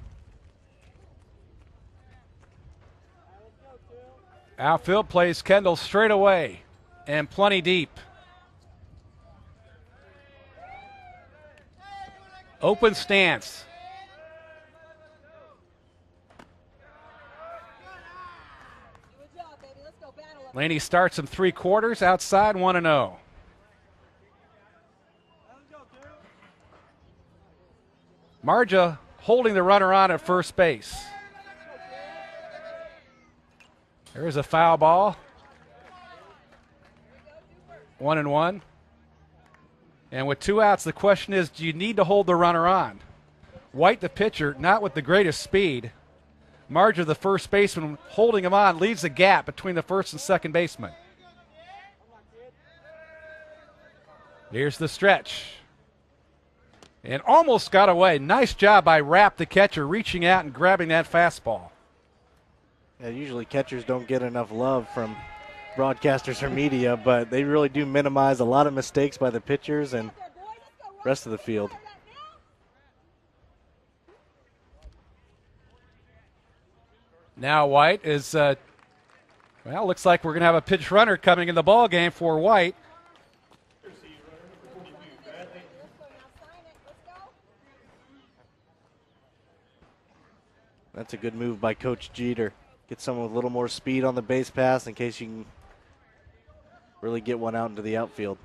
Outfield plays Kendall straight away and plenty deep. Open stance. Laney starts in 3/4 outside 1-0. Marja holding the runner on at first base. There's a foul ball. 1-1. And with 2 outs, the question is, do you need to hold the runner on? White, the pitcher, not with the greatest speed. Marja, the first baseman, holding him on, leaves a gap between the first and second baseman. Here's the stretch. And almost got away. Nice job by Rapp, the catcher, reaching out and grabbing that fastball. Yeah, usually catchers don't get enough love from broadcasters or media, but they really do minimize a lot of mistakes by the pitchers and rest of the field. Now White is, looks like we're going to have a pitch runner coming in the ball game for White. That's a good move by Coach Jeter. Get someone with a little more speed on the base pass in case you can really get one out into the outfield.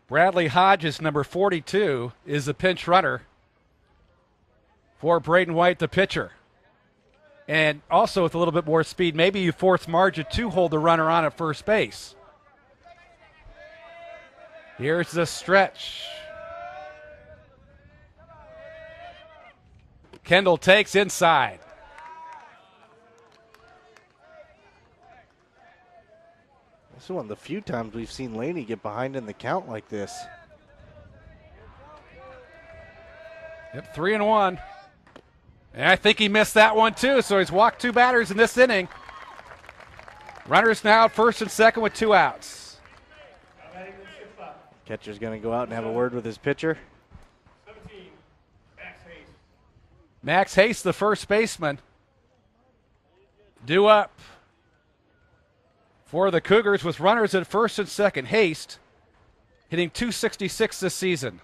Bradley Hodges, number 42, is the pinch runner for Braden White, the pitcher. And also with a little bit more speed, maybe you force Marja to hold the runner on at first base. Here's the stretch. Kendall takes inside. This is one of the few times we've seen Laney get behind in the count like this. Yep, 3-1. And I think he missed that one too, so he's walked 2 batters in this inning. Runners now at first and second with 2 outs. Catcher's going to go out and have a word with his pitcher. Max Hayes, the first baseman, due up for the Cougars with runners at first and second. Haste hitting .266 this season.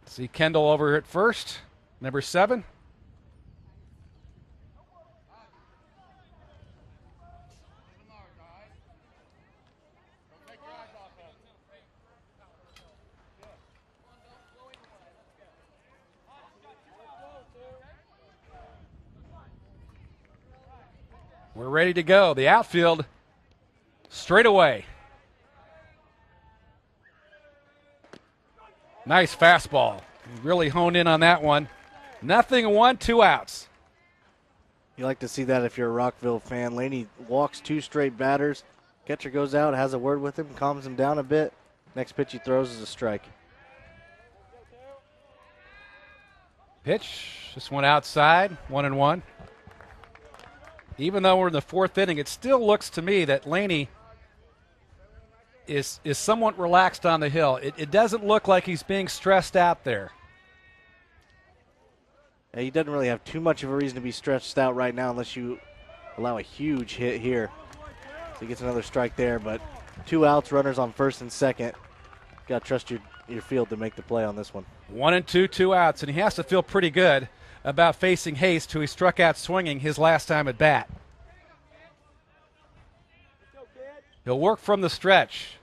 See Kendall over at first, number 7. We're ready to go. The outfield straight away. Nice fastball. Really honed in on that one. Nothing, 1, 2 outs. You like to see that if you're a Rockville fan. Laney walks 2 straight batters. Catcher goes out, has a word with him, calms him down a bit. Next pitch he throws is a strike. Pitch, just went outside, 1-1. Even though we're in the 4th inning, it still looks to me that Laney is somewhat relaxed on the hill. It doesn't look like he's being stressed out there. Yeah, he doesn't really have too much of a reason to be stressed out right now unless you allow a huge hit here. So he gets another strike there, but 2 outs, runners on first and second. Got to trust your field to make the play on this one. 1 and 2, 2 outs, and he has to feel pretty good about facing Haste, who he struck out swinging his last time at bat. He'll work from the stretch.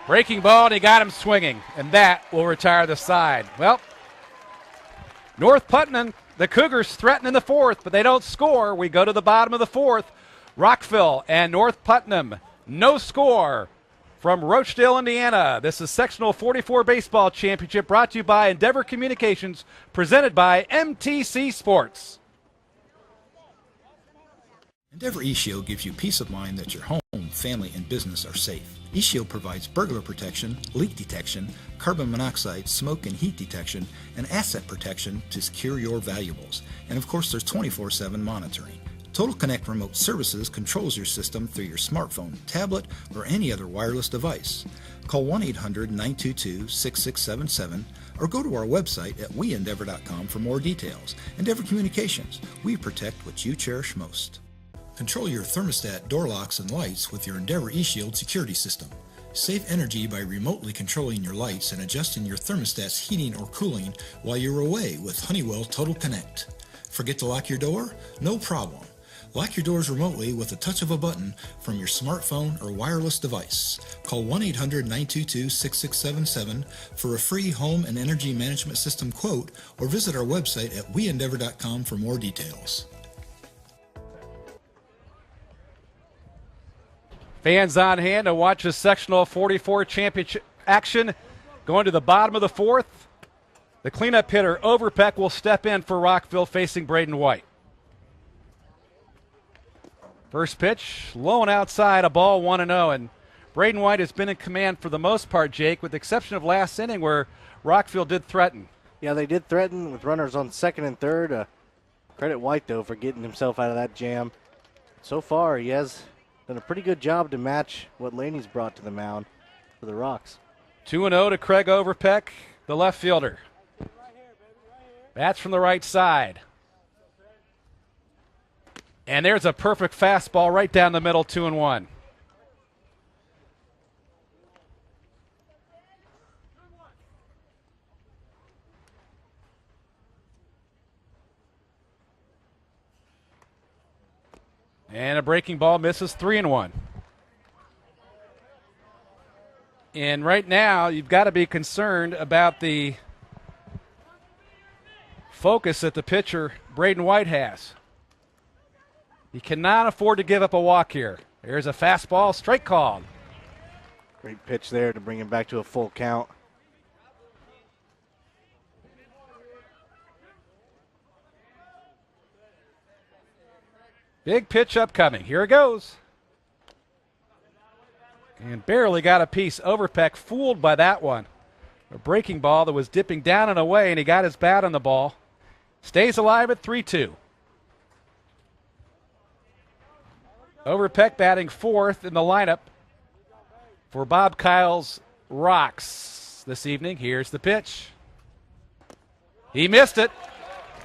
Breaking ball, and he got him swinging, and that will retire the side. Well, North Putnam, the Cougars threaten in the 4th, but they don't score. We go to the bottom of the 4th. Rockville and North Putnam, no score from Rochdale, Indiana. This is Sectional 44 Baseball Championship brought to you by Endeavor Communications, presented by MTC Sports. Endeavor eShield gives you peace of mind that your home, family, and business are safe. eShield provides burglar protection, leak detection, carbon monoxide, smoke and heat detection, and asset protection to secure your valuables. And of course, there's 24/7 monitoring. Total Connect Remote Services controls your system through your smartphone, tablet, or any other wireless device. Call 1-800-922-6677 or go to our website at weendeavor.com for more details. Endeavor Communications, we protect what you cherish most. Control your thermostat, door locks, and lights with your Endeavor eShield security system. Save energy by remotely controlling your lights and adjusting your thermostat's heating or cooling while you're away with Honeywell Total Connect. Forget to lock your door? No problem. Lock your doors remotely with the touch of a button from your smartphone or wireless device. Call 1-800-922-6677 for a free home and energy management system quote or visit our website at weendeavor.com for more details. Fans on hand to watch the Sectional 44 Championship action going to the bottom of the 4th. The cleanup hitter, Overpeck, will step in for Rockville facing Braden White. First pitch, low and outside, a ball 1-0, and Braden White has been in command for the most part, Jake, with the exception of last inning where Rockville did threaten. Yeah, they did threaten with runners on second and third. Credit White, though, for getting himself out of that jam. So far, he has done a pretty good job to match what Laney's brought to the mound for the Rocks. 2-0 to Craig Overpeck, the left fielder. Bats from the right side. And there's a perfect fastball right down the middle, 2-1. And a breaking ball misses, 3-1. And right now, you've got to be concerned about the focus that the pitcher, Braden White, has. He cannot afford to give up a walk here. There's a fastball, strike called. Great pitch there to bring him back to a full count. Big pitch upcoming. Here it goes. And barely got a piece. Overpeck fooled by that one. A breaking ball that was dipping down and away, and he got his bat on the ball. Stays alive at 3-2. Overpeck batting 4th in the lineup for Bob Kyle's Rocks this evening. Here's the pitch. He missed it,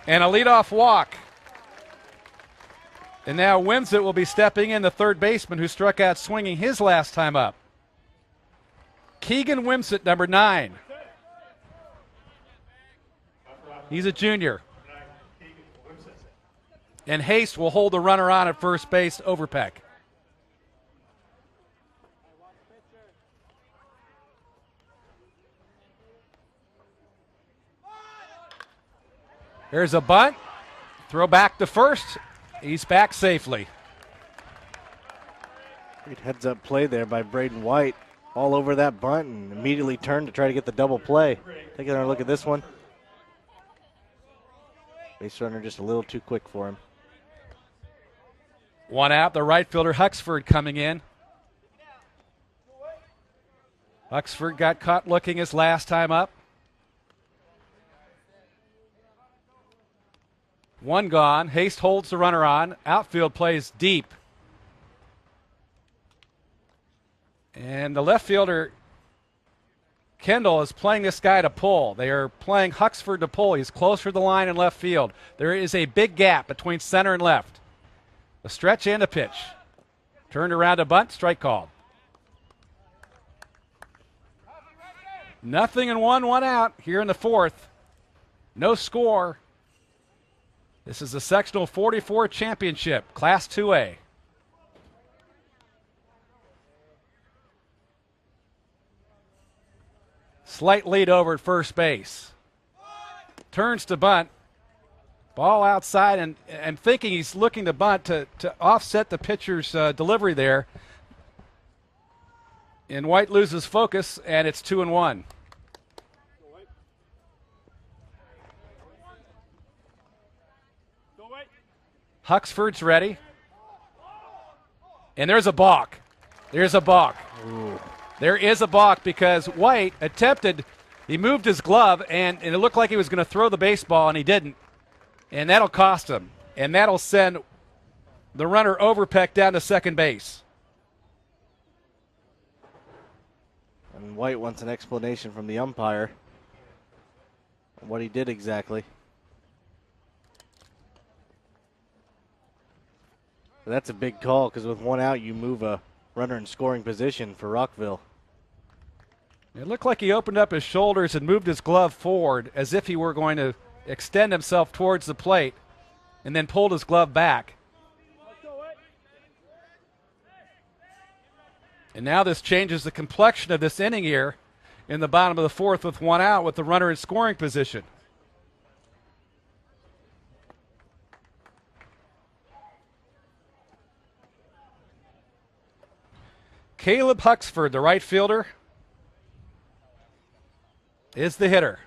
and a leadoff walk. And now Wimsett will be stepping in, the third baseman who struck out swinging his last time up. Keegan Wimsett, number 9. He's a junior. And Haste will hold the runner on at first base, Overpeck. Here's a bunt. Throw back to first. He's back safely. Great heads-up play there by Braden White. All over that bunt and immediately turned to try to get the double play. Take another look at this one. Base runner just a little too quick for him. One out, the right fielder Huxford coming in. Huxford got caught looking his last time up. One gone. Haste holds the runner on. Outfield plays deep. And the left fielder, Kendall, is playing this guy to pull. They are playing Huxford to pull. He's closer to the line in left field. There is a big gap between center and left. A stretch and a pitch. Turned around a bunt, strike called. Nothing in one out here in the fourth. No score. This is the Sectional 44 Championship, Class 2A. Slight lead over at first base. Turns to bunt. Ball outside and thinking he's looking to bunt to offset the pitcher's delivery there. And White loses focus, and it's 2-1. Huxford's ready. And there's a balk. There's a balk. Ooh. There is a balk because White attempted, he moved his glove, and it looked like he was going to throw the baseball, and he didn't. And that'll cost him. And that'll send the runner overpeck down to second base. And White wants an explanation from the umpire on what he did exactly. But that's a big call because with one out, you move a runner in scoring position for Rockville. It looked like he opened up his shoulders and moved his glove forward as if he were going to extend himself towards the plate and then pulled his glove back. And now this changes the complexion of this inning here in the bottom of the fourth with one out with the runner in scoring position. Caleb Huxford, the right fielder, is the hitter.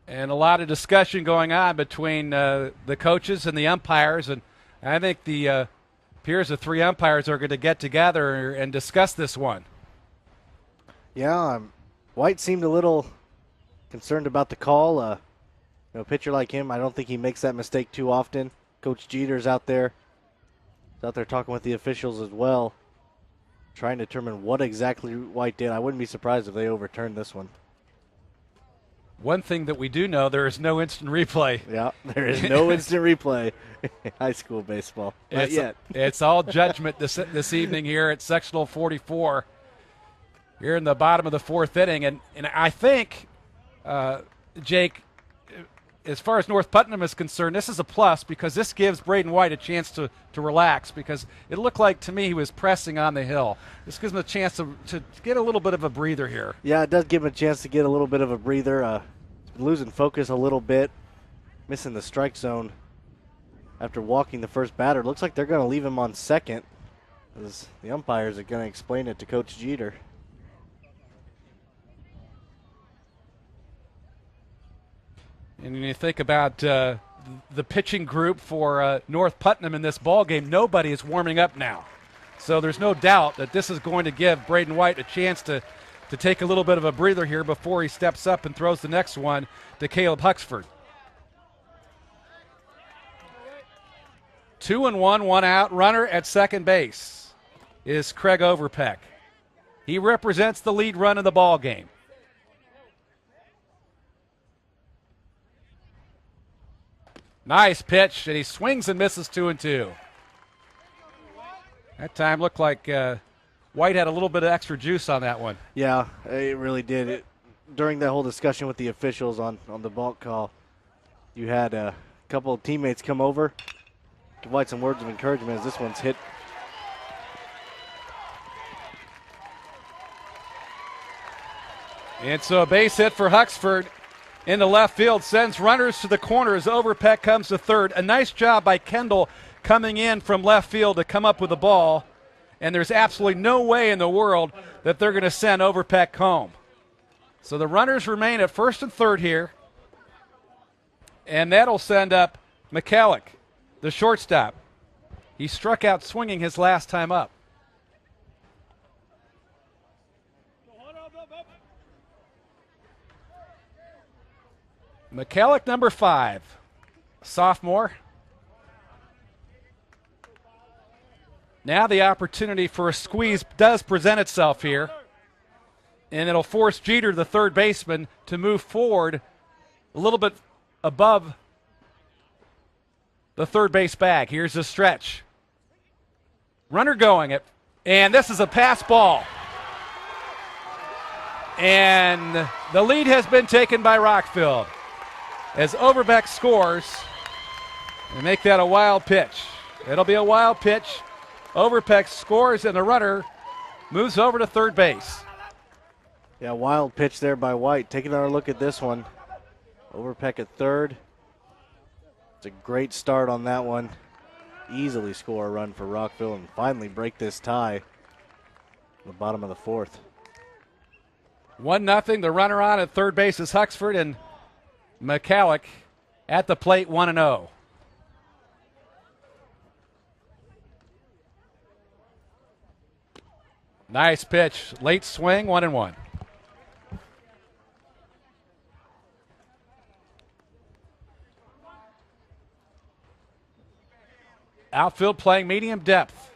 And a lot of discussion going on between the coaches and the umpires, and I think the appears the three umpires are going to get together and discuss this one. Yeah, White seemed a little concerned about the call. A pitcher like him, I don't think he makes that mistake too often. Coach Jeter's out there. He's out there talking with the officials as well, trying to determine what exactly White did. I wouldn't be surprised if they overturned this one. One thing that we do know, there is no instant replay. Yeah, there is no instant replay in high school baseball. Not yet. It's all judgment this evening here at Sectional 44. Here in the bottom of the fourth inning. And I think, Jake, as far as North Putnam is concerned, this is a plus because this gives Braden White a chance to relax because it looked like to me he was pressing on the hill. This gives him a chance to get a little bit of a breather here. Yeah, it does give him a chance to get a little bit of a breather. Losing focus a little bit, missing the strike zone after walking the first batter. Looks like they're going to leave him on second as the umpires are going to explain it to Coach Jeter. And when you think about the pitching group for North Putnam in this ball game, nobody is warming up now. So there's no doubt that this is going to give Braden White a chance to take a little bit of a breather here before he steps up and throws the next one to Caleb Huxford. 2-1, one out. Runner at second base is Craig Overpeck. He represents the lead run in the ball game. Nice pitch, and he swings and misses 2-2. That time looked like White had a little bit of extra juice on that one. Yeah, it really did. During that whole discussion with the officials on the balk call, you had a couple of teammates come over, give White some words of encouragement as this one's hit. And so a base hit for Huxford. into left field, sends runners to the corner as Overpeck comes to third. A nice job by Kendall coming in from left field to come up with the ball. And there's absolutely no way in the world that they're going to send Overpeck home. So the runners remain at first and third here. And that'll send up McCallick, the shortstop. He struck out swinging his last time up. McCallick, number 5, sophomore. Now the opportunity for a squeeze does present itself here. And it'll force Jeter, the third baseman, to move forward a little bit above the third base bag. Here's the stretch. Runner going, and this is a pass ball. And the lead has been taken by Rockville as Overbeck scores and make that a wild pitch. It'll be a wild pitch. Overbeck scores, and the runner moves over to third base. Yeah, wild pitch there by White. Take another look at this one. Overpeck at third. It's a great start on that one. Easily score a run for Rockville and finally break this tie in the bottom of the fourth. 1-0. The runner on at third base is Huxford, and McCallick at the plate 1-0. Nice pitch. Late swing, 1-1. Outfield playing medium depth.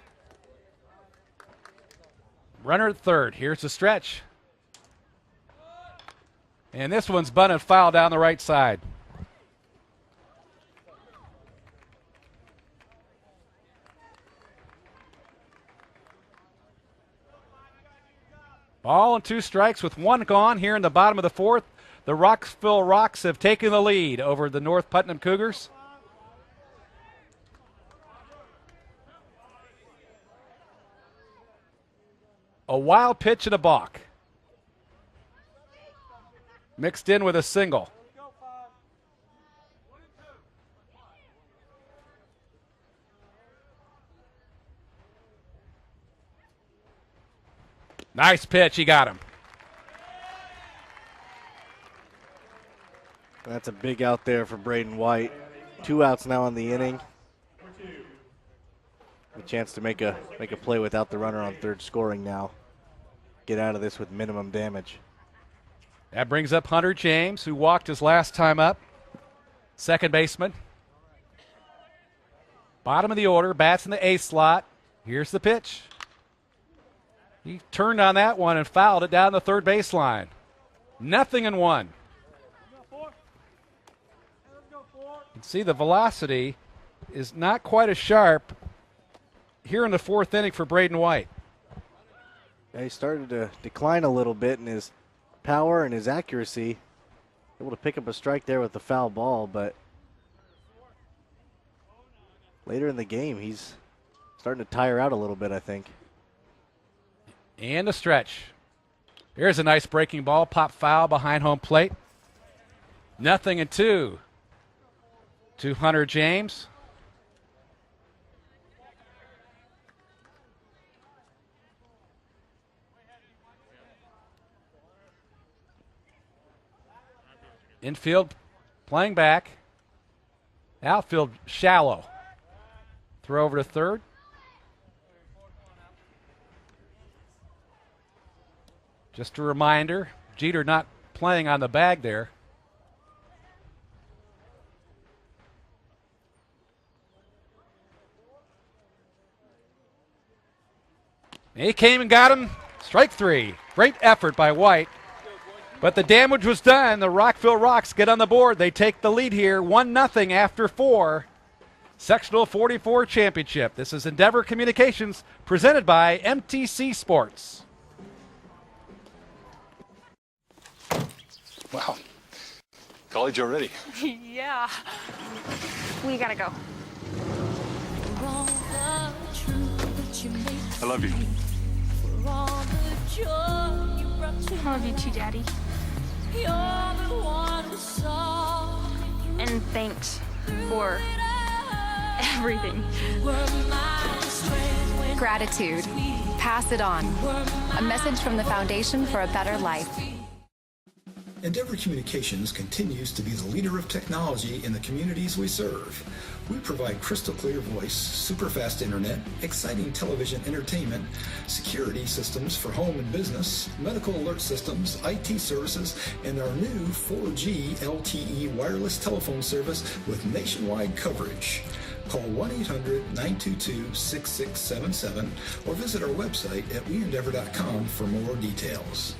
Runner at third. Here's the stretch. And this one's bunted foul down the right side. Ball and 2 strikes with 1 gone here in the bottom of the fourth. The Rockville Rocks have taken the lead over the North Putnam Cougars. A wild pitch and a balk. Mixed in with a single. Nice pitch. He got him. That's a big out there for Braden White. 2 outs now in the inning. A chance to make a play without the runner on third scoring now. Get out of this with minimum damage. That brings up Hunter James, who walked his last time up. Second baseman. Bottom of the order, bats in the A slot. Here's the pitch. He turned on that one and fouled it down the third baseline. 0-1. You can see the velocity is not quite as sharp here in the fourth inning for Braden White. Yeah, he started to decline a little bit in his power and his accuracy. Able to pick up a strike there with the foul ball, but later in the game, he's starting to tire out a little bit, I think. And a stretch. Here's a nice breaking ball, pop foul behind home plate. 0-2 to Hunter James. Infield playing back. Outfield shallow. Throw over to third. Just a reminder, Jeter not playing on the bag there. He came and got him. Strike 3. Great effort by White. But the damage was done. The Rockville Rocks get on the board. They take the lead here, 1-0 after 4. Sectional 44 championship. This is Endeavor Communications presented by MTC Sports. Wow. College already. Yeah. We gotta go. I love you. I love you too, Daddy. You're the one who saw me through. And thanks for everything. Gratitude. Pass it on. A message from the Foundation for a Better Life. Endeavor Communications continues to be the leader of technology in the communities we serve. We provide crystal clear voice, super fast internet, exciting television entertainment, security systems for home and business, medical alert systems, IT services, and our new 4G LTE wireless telephone service with nationwide coverage. Call 1-800-922-6677 or visit our website at weendeavor.com for more details.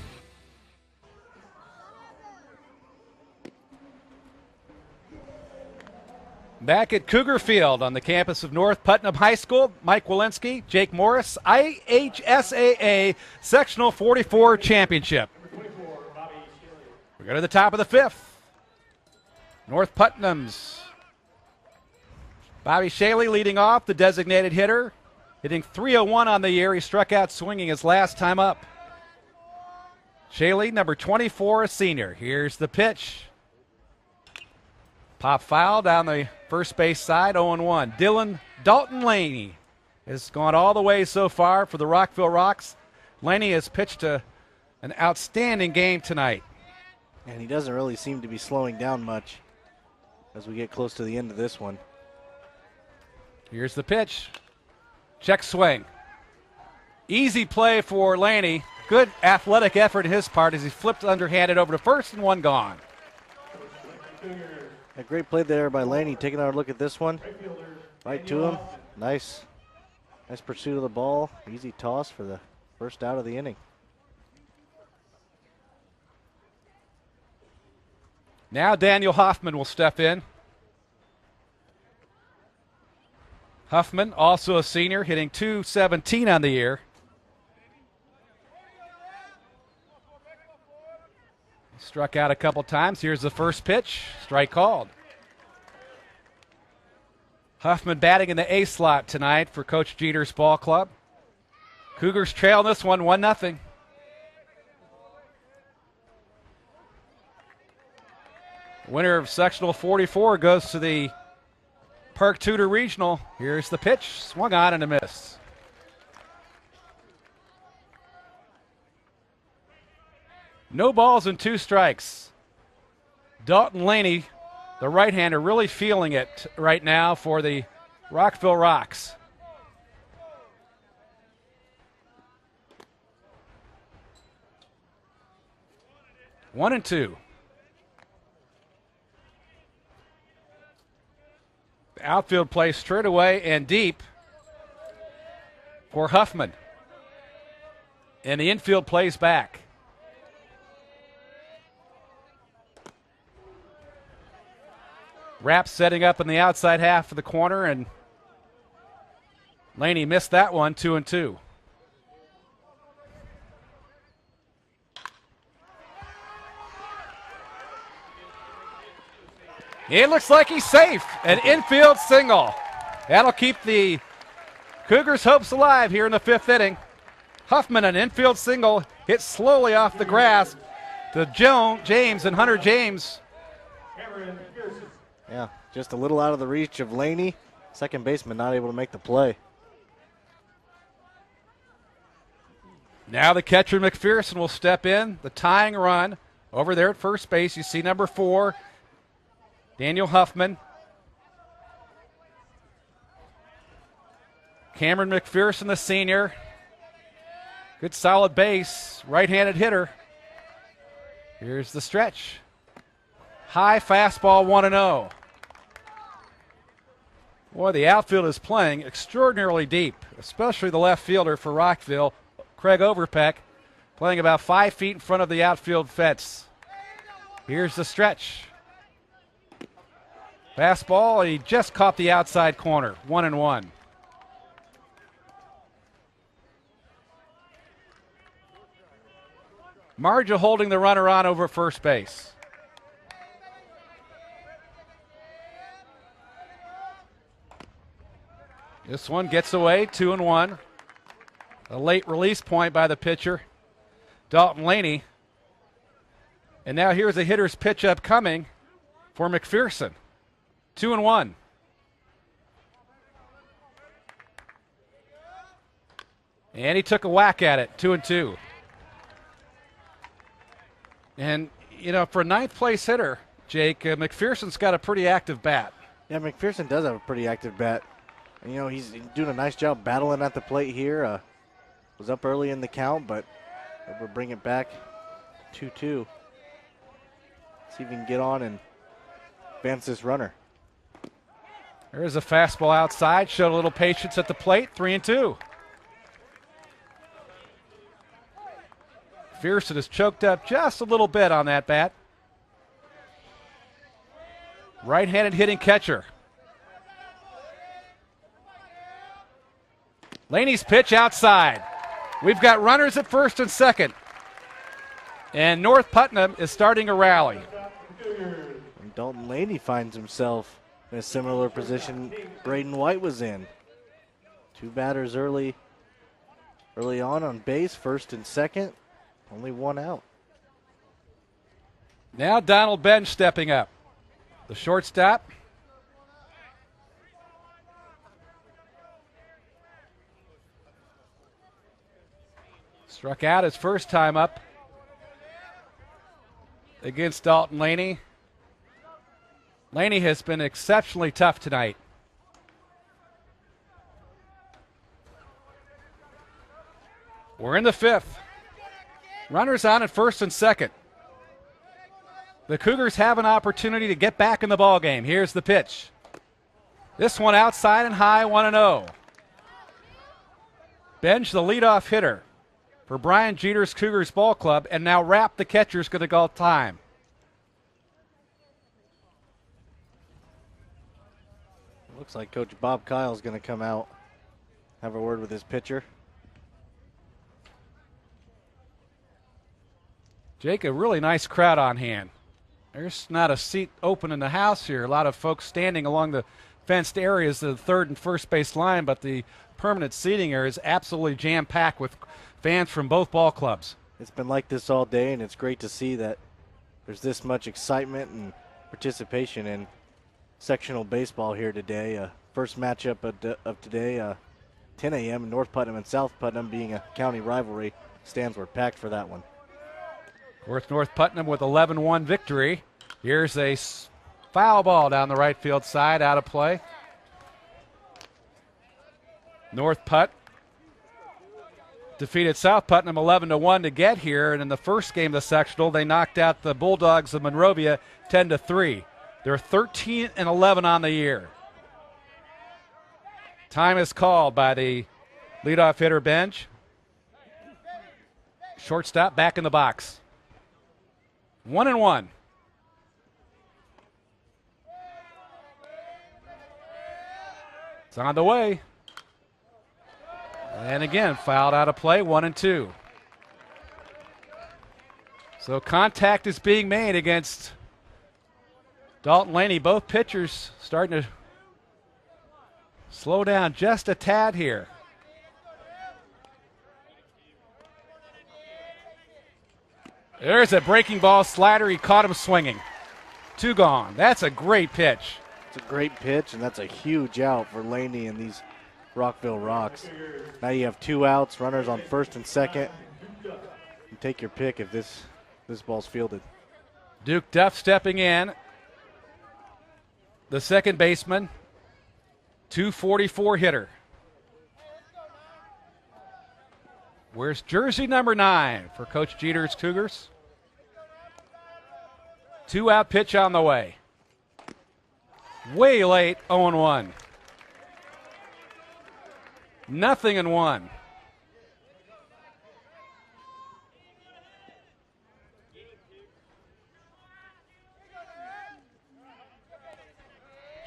Back at Cougar Field on the campus of North Putnam High School, Mike Walensky, Jake Morris, IHSAA Sectional 44 Championship. We go to the top of the fifth. North Putnam's Bobby Shaley leading off, the designated hitter, hitting .301 on the year. He struck out swinging his last time up. Shaley, number 24, a senior. Here's the pitch. Pop foul down the first base side, 0-1. Dalton Laney has gone all the way so far for the Rockville Rocks. Laney has pitched an outstanding game tonight. And he doesn't really seem to be slowing down much as we get close to the end of this one. Here's the pitch. Check swing. Easy play for Laney. Good athletic effort on his part as he flipped underhanded over to first and one gone. A great play there by Laney, taking another look at this one. Right to him. Nice pursuit of the ball. Easy toss for the first out of the inning. Now Daniel Huffman will step in. Huffman, also a senior, hitting .217 on the year. Struck out a couple times. Here's the first pitch. Strike called. Huffman batting in the A slot tonight for Coach Jeter's ball club. Cougars trail this one 1-0. Winner of Sectional 44 goes to the Park Tudor Regional. Here's the pitch. Swung on and a miss. No balls and 2 strikes. Dalton Laney, the right-hander, really feeling it right now for the Rockville Rocks. One and two. The outfield play straight away and deep for Huffman. And the infield plays back. Rapp setting up in the outside half of the corner, and Laney missed that one, 2-2. It looks like he's safe. An infield single. That'll keep the Cougars' hopes alive here in the 5th inning. Huffman, an infield single, hit slowly off the grass to James and Hunter James. Yeah, just a little out of the reach of Laney. Second baseman not able to make the play. Now the catcher McPherson will step in. The tying run over there at first base. You see number 4, Daniel Huffman. Cameron McPherson, the senior. Good solid base, right-handed hitter. Here's the stretch. High fastball, 1-0. Boy, the outfield is playing extraordinarily deep, especially the left fielder for Rockville, Craig Overpeck, playing about 5 feet in front of the outfield fence. Here's the stretch. Fastball, he just caught the outside corner, 1-1. Marja holding the runner on over first base. This one gets away, 2-1. A late release point by the pitcher, Dalton Laney. And now here's a hitter's pitch up coming for McPherson. 2-1. And he took a whack at it, 2-2. And, you know, for a ninth place hitter, Jake, McPherson's got a pretty active bat. Yeah, McPherson does have a pretty active bat. And, you know, he's doing a nice job battling at the plate here. Was up early in the count, but we'll bring it back 2-2. See if he can get on and advance this runner. There's a fastball outside. Showed a little patience at the plate. 3-2. McPherson is choked up just a little bit on that bat. Right-handed hitting catcher. Laney's pitch outside. We've got runners at first and second. And North Putnam is starting a rally. And Dalton Laney finds himself in a similar position Braden White was in. Two batters early on base, first and second. Only one out. Now Donald Bench stepping up. The shortstop. Struck out his first time up against Dalton Laney. Laney has been exceptionally tough tonight. We're in the fifth. Runners on at first and second. The Cougars have an opportunity to get back in the ballgame. Here's the pitch. This one outside and high, 1-0. Bench, the leadoff hitter for Brian Jeter's Cougars Ball Club, and now Rapp, the catcher's going to go time. Looks like Coach Bob Kyle's going to come out, have a word with his pitcher. Jake, a really nice crowd on hand. There's not a seat open in the house here. A lot of folks standing along the fenced areas of the third and first base line, but the permanent seating area is absolutely jam-packed with fans from both ball clubs. It's been like this all day, and it's great to see that there's this much excitement and participation in sectional baseball here today. First matchup of today, 10 a.m. North Putnam and South Putnam being a county rivalry. Stands were packed for that one. Of course, North Putnam with 11-1 victory. Here's a foul ball down the right field side, out of play. North Putt defeated South Putnam 11-1 to get here, and in the first game of the sectional, they knocked out the Bulldogs of Monrovia 10-3. They're 13-11 on the year. Time is called by the leadoff hitter Bench. Shortstop back in the box. 1-1. It's on the way. And again, fouled out of play, 1-2. So contact is being made against Dalton Laney. Both pitchers starting to slow down just a tad here. There's a breaking ball slider. He caught him swinging. Two gone. That's a great pitch. It's a great pitch, and that's a huge out for Laney and these Rockville Rocks. Now you have two outs, runners on first and second. You take your pick if this ball's fielded. Duke Duff stepping in. The second baseman. 244 hitter. Where's jersey number 9 for Coach Jeter's Cougars? 2-out pitch on the way. Way late, 0-1. 0-1.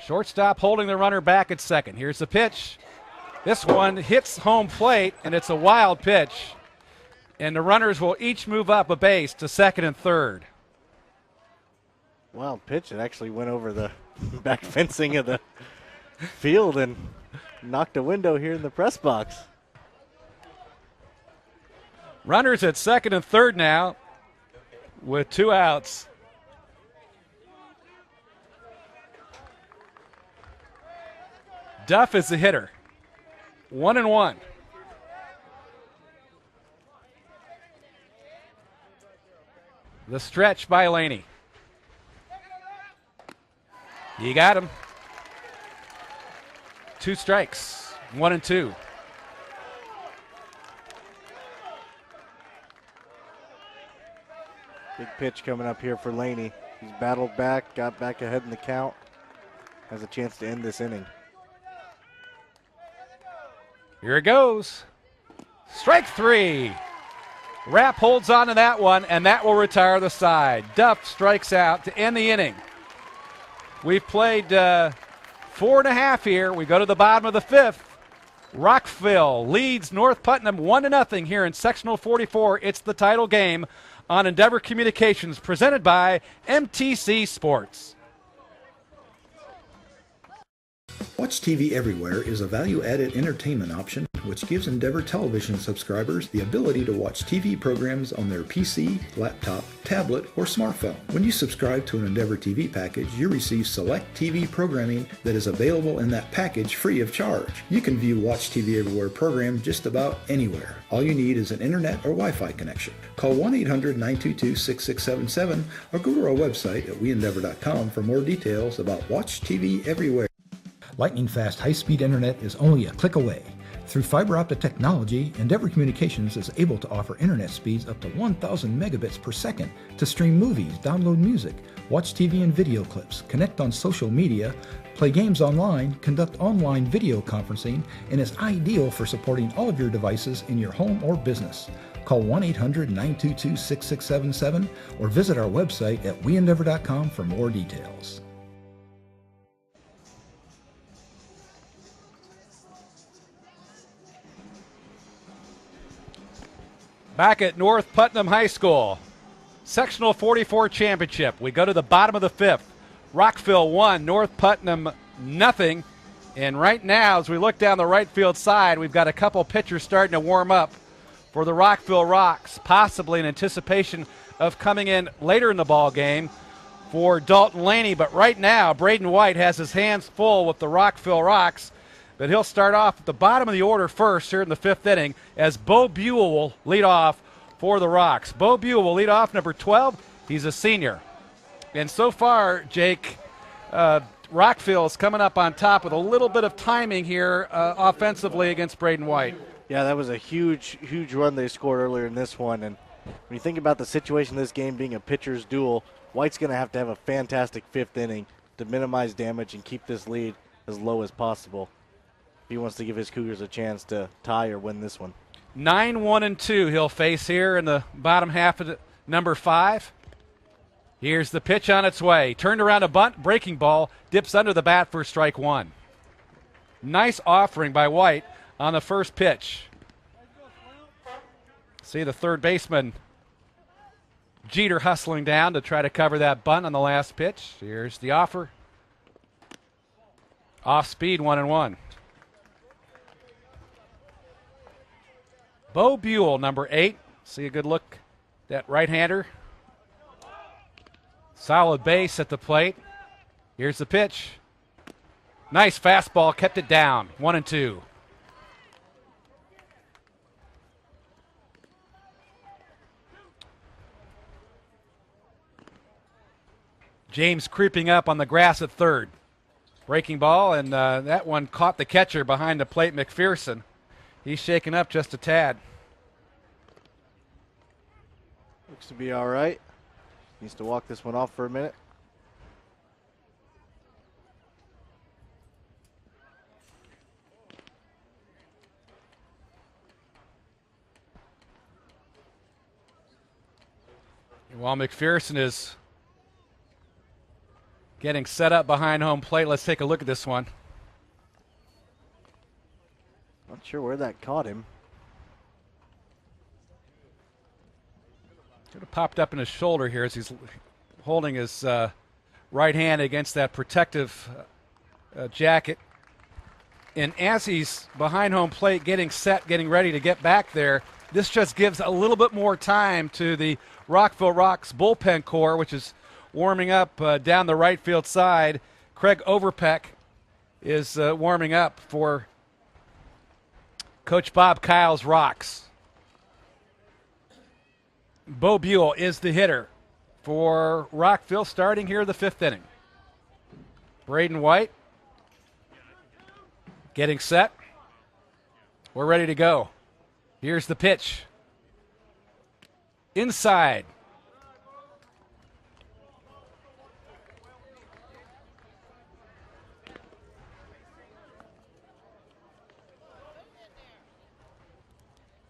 Shortstop holding the runner back at second. Here's the pitch. This one hits home plate, and it's a wild pitch. And the runners will each move up a base to second and third. Wild pitch. It actually went over the back fencing of the field and knocked a window here in the press box. Runners at second and third now. with 2 outs. Duff is the hitter. 1-1. The stretch by Laney. You got him. 2 strikes. 1-2. Big pitch coming up here for Laney. He's battled back, got back ahead in the count. Has a chance to end this inning. Here it goes. Strike 3. Rapp holds on to that one, and that will retire the side. Duff strikes out to end the inning. We've played 4.5 here. We go to the bottom of the 5th. Rockville leads North Putnam 1-0 here in Sectional 44. It's the title game on Endeavor Communications, presented by MTC Sports. Watch TV Everywhere is a value-added entertainment option which gives Endeavor television subscribers the ability to watch TV programs on their PC, laptop, tablet, or smartphone. When you subscribe to an Endeavor TV package, you receive select TV programming that is available in that package free of charge. You can view Watch TV Everywhere program just about anywhere. All you need is an internet or Wi-Fi connection. Call 1-800-922-6677 or go to our website at weendeavor.com for more details about Watch TV Everywhere. Lightning-fast high-speed internet is only a click away. Through fiber optic technology, Endeavor Communications is able to offer internet speeds up to 1,000 megabits per second to stream movies, download music, watch TV and video clips, connect on social media, play games online, conduct online video conferencing, and is ideal for supporting all of your devices in your home or business. Call 1-800-922-6677 or visit our website at weendeavor.com for more details. Back at North Putnam High School, Sectional 44 Championship. We go to the bottom of the 5th. Rockville 1, North Putnam nothing. And right now, as we look down the right field side, we've got a couple pitchers starting to warm up for the Rockville Rocks, possibly in anticipation of coming in later in the ball game for Dalton Laney. But right now, Braden White has his hands full with the Rockville Rocks. But he'll start off at the bottom of the order first here in the 5th inning as Bo Buell will lead off for the Rocks. Bo Buell will lead off, number 12. He's a senior. And so far, Jake, Rockville is coming up on top with a little bit of timing here offensively against Braden White. Yeah, that was a huge run they scored earlier in this one. And when you think about the situation of this game being a pitcher's duel, White's going to have a fantastic 5th inning to minimize damage and keep this lead as low as possible. He wants to give his Cougars a chance to tie or win this one. 9-1-2 he'll face here in the bottom half of number 5. Here's the pitch on its way. Turned around a bunt, breaking ball, dips under the bat for strike 1. Nice offering by White on the first pitch. See the third baseman Jeter hustling down to try to cover that bunt on the last pitch. Here's the offer. Off speed, 1-1. Bo Buell, number 8. See a good look, that right-hander. Solid base at the plate. Here's the pitch. Nice fastball, kept it down. 1-2. James creeping up on the grass at third. Breaking ball, and that one caught the catcher behind the plate, McPherson. He's shaken up just a tad. Looks to be all right. Needs to walk this one off for a minute. While McPherson is getting set up behind home plate, let's take a look at this one. Not sure where that caught him. Could have popped up in his shoulder here as he's holding his right hand against that protective jacket. And as he's behind home plate, getting set, getting ready to get back there, This just gives a little bit more time to the Rockville Rocks bullpen core, which is warming up down the right field side. Craig Overpeck is warming up for Coach Bob Kyle's Rocks. Bo Buell is the hitter for Rockville starting here in the 5th inning. Braden White getting set. We're ready to go. Here's the pitch. Inside.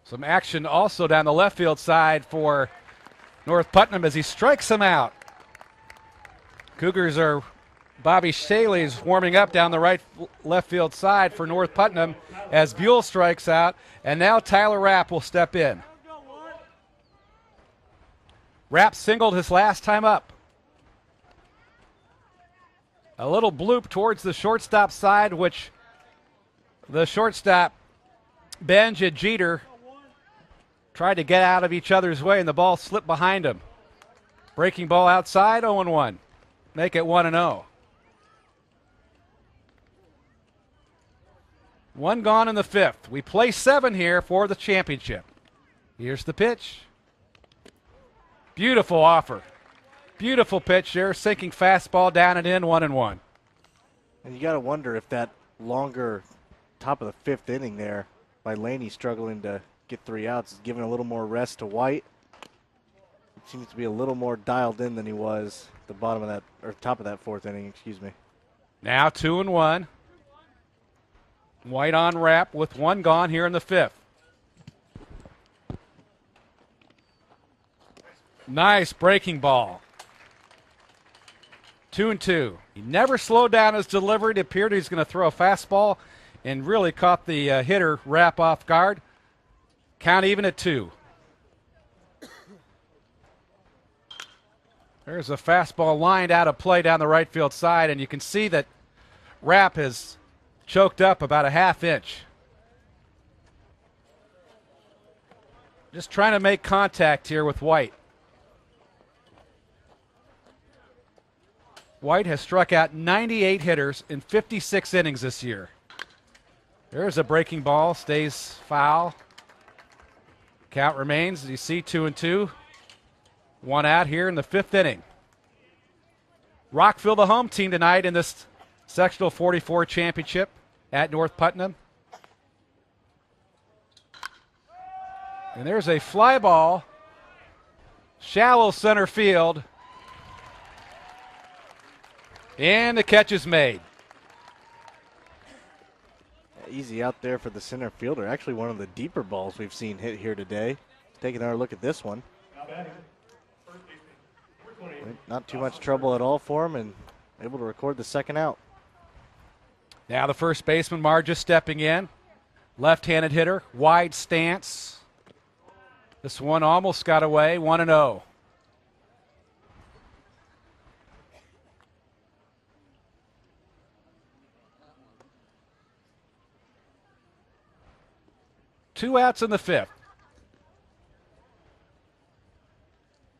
Some action also down the left field side for North Putnam as he strikes him out. Cougars are, Bobby Shaley's warming up down the left field side for North Putnam as Buell strikes out, and now Tyler Rapp will step in. Rapp singled his last time up. A little bloop towards the shortstop side, which the shortstop, Benj and Jeter, tried to get out of each other's way, and the ball slipped behind him. Breaking ball outside, 0-1. Make it 1-0. One gone in the 5th. We play 7 here for the championship. Here's the pitch. Beautiful offer. Beautiful pitch there, sinking fastball down and in, 1-1. And you got to wonder if that longer top of the 5th inning there by Laney struggling to get 3 outs is giving a little more rest to White. He seems to be a little more dialed in than he was at the bottom of that, or top of that 4th inning, excuse me. Now 2-1. White on Rapp with 1 gone here in the 5th. Nice breaking ball. 2-2. He never slowed down his delivery. It appeared he was going to throw a fastball and really caught the hitter Rapp off guard. Count even at 2. There's a fastball lined out of play down the right field side, and you can see that Rapp has choked up about a ½ inch. Just trying to make contact here with White. White has struck out 98 hitters in 56 innings this year. There's a breaking ball, stays foul. Count remains, as you see, 2-2. 1 out here in the 5th inning. Rockville, the home team tonight in this Sectional 44 championship at North Putnam. And there's a fly ball, shallow center field. And the catch is made. Easy out there for the center fielder. Actually, one of the deeper balls we've seen hit here today. Taking another look at this one. Not too much trouble at all for him, and able to record the 2nd out. Now the first baseman, Marja, stepping in. Left-handed hitter, wide stance. This one almost got away, 1-0. Two outs in the 5th.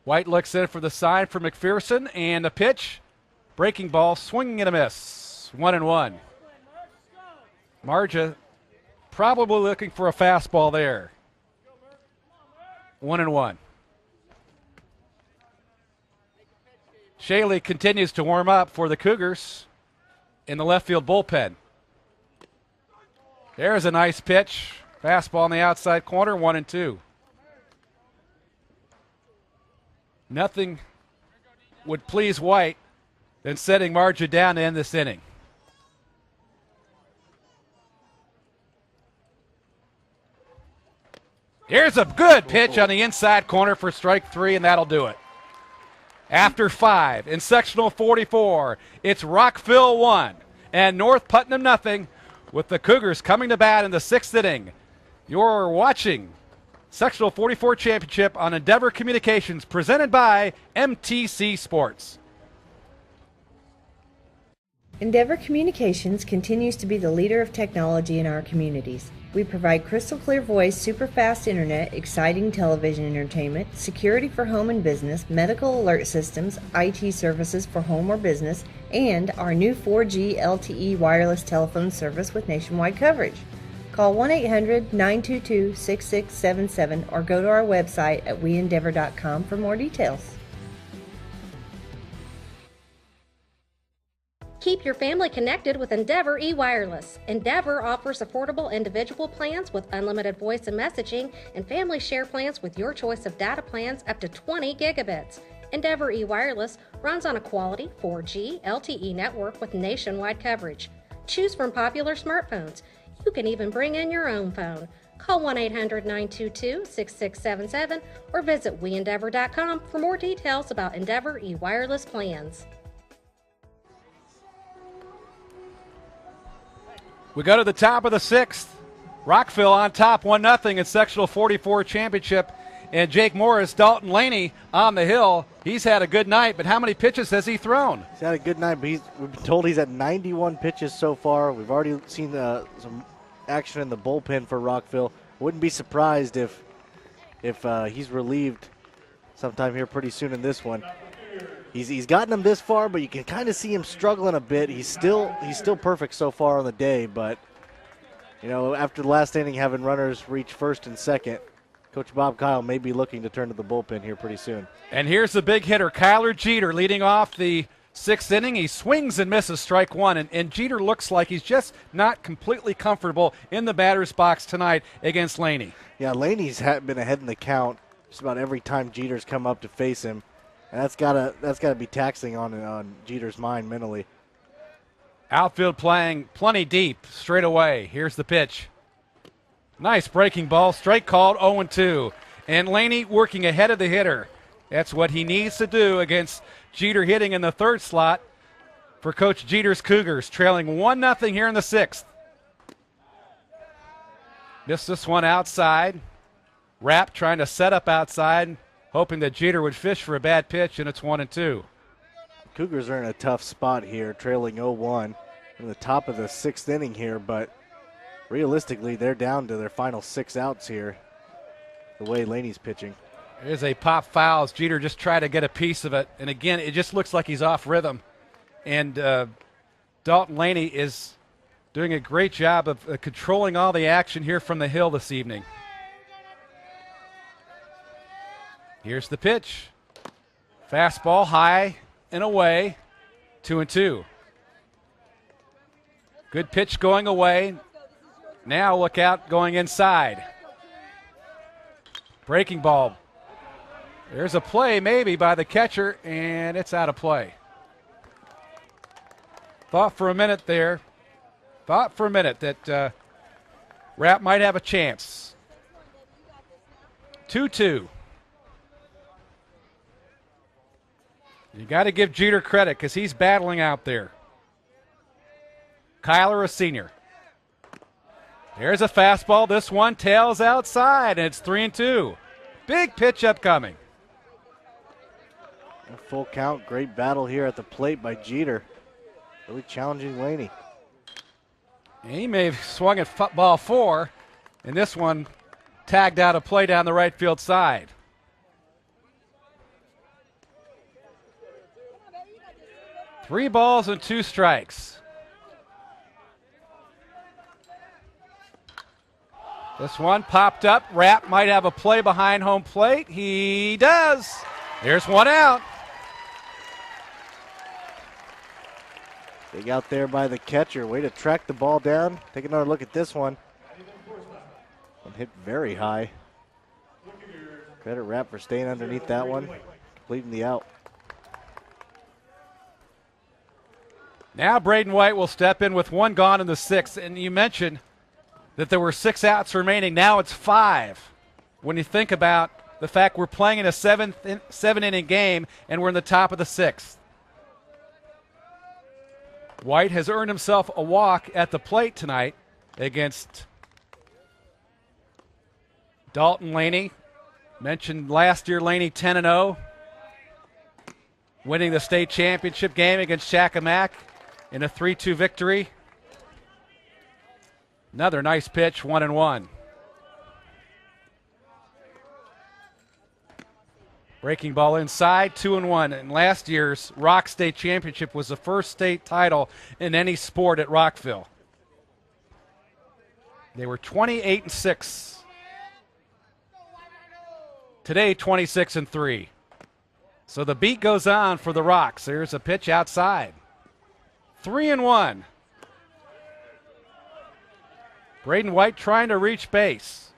White looks in for the sign for McPherson, and the pitch. Breaking ball, swinging and a miss. 1-1. Marja probably looking for a fastball there. 1-1. Shaley continues to warm up for the Cougars in the left field bullpen. There's a nice pitch. Fastball on the outside corner, 1-2. Nothing would please White than setting Marja down to end this inning. Here's a good pitch on the inside corner for strike 3, and that'll do it. After 5 in sectional 44, it's Rockville 1 and North Putnam nothing, with the Cougars coming to bat in the 6th inning. You're watching Sectional 44 Championship on Endeavor Communications, presented by MTC Sports. Endeavor Communications continues to be the leader of technology in our communities. We provide crystal clear voice, super fast internet, exciting television entertainment, security for home and business, medical alert systems, IT services for home or business, and our new 4G LTE wireless telephone service with nationwide coverage. Call 1-800-922-6677 or go to our website at weendeavor.com for more details. Keep your family connected with Endeavor eWireless. Endeavor offers affordable individual plans with unlimited voice and messaging and family share plans with your choice of data plans up to 20 gigabits. Endeavor eWireless runs on a quality 4G LTE network with nationwide coverage. Choose from popular smartphones. You can even bring in your own phone. Call 1-800-922-6677 or visit weendeavor.com for more details about Endeavor eWireless plans. We go to the top of the sixth. Rockville on top 1-0 in sectional 44 championship. And Jake Morris, Dalton Laney on the hill. He's had a good night, but how many pitches has he thrown? He's had a good night, but we've been told he's at 91 pitches so far. We've already seen some action in the bullpen for Rockville. Wouldn't be surprised if he's relieved sometime here pretty soon in this one. He's gotten him this far, but you can kind of see him struggling a bit. He's still perfect so far on the day, but you know, after the last inning having runners reach first and second, Coach Bob Kyle may be looking to turn to the bullpen here pretty soon. And here's the big hitter, Kyler Jeter, leading off the sixth inning. He swings and misses strike one, and Jeter looks like he's just not completely comfortable in the batter's box tonight against Laney. Yeah, Laney's been ahead in the count just about every time Jeter's come up to face him. And that's gotta be taxing on Jeter's mind mentally. Outfield playing plenty deep, straight away. Here's the pitch. Nice breaking ball, strike called, 0-2. And Laney working ahead of the hitter. That's what he needs to do against Jeter hitting in the third slot for Coach Jeter's Cougars, trailing 1-0 here in the sixth. Missed this one outside. Rapp trying to set up outside, hoping that Jeter would fish for a bad pitch, and it's 1-2. Cougars are in a tough spot here, trailing 0-1 in the top of the sixth inning here, but realistically, they're down to their final 6 outs here, the way Laney's pitching. There's a pop foul as Jeter just tried to get a piece of it, and again, it just looks like he's off rhythm. And Dalton Laney is doing a great job of controlling all the action here from the hill this evening. Here's the pitch. Fastball high and away, 2-2. Good pitch going away. Now look out going inside. Breaking ball. There's a play maybe by the catcher, and it's out of play. Thought for a minute that Rapp might have a chance. 2-2. You got to give Jeter credit because he's battling out there. Kyler, a senior. There's a fastball. This one tails outside, and it's 3-2. Big pitch upcoming. A full count. Great battle here at the plate by Jeter. Really challenging Laney. And he may have swung at ball 4, and this one tagged out a play down the right field side. Three balls and 2 strikes. This one popped up. Rapp might have a play behind home plate. He does. There's one out. Big out there by the catcher. Way to track the ball down. Take another look at this one. One hit very high. Credit Rapp for staying underneath that one, completing the out. Now Braden White will step in with 1 gone in the 6th. And you mentioned that there were 6 outs remaining. Now it's 5. When you think about the fact we're playing in a 7-inning game and we're in the top of the 6th. White has earned himself a walk at the plate tonight against Dalton Laney. Mentioned last year Laney 10-0. Winning the state championship game against Chacamac. in a 3-2 victory. Another nice pitch, 1-1. Breaking ball inside, 2-1. And last year's Rock State Championship was the first state title in any sport at Rockville. They were 28-6. Today, 26-3. So the beat goes on for the Rocks. There's a pitch outside. 3-1. Braden White trying to reach base.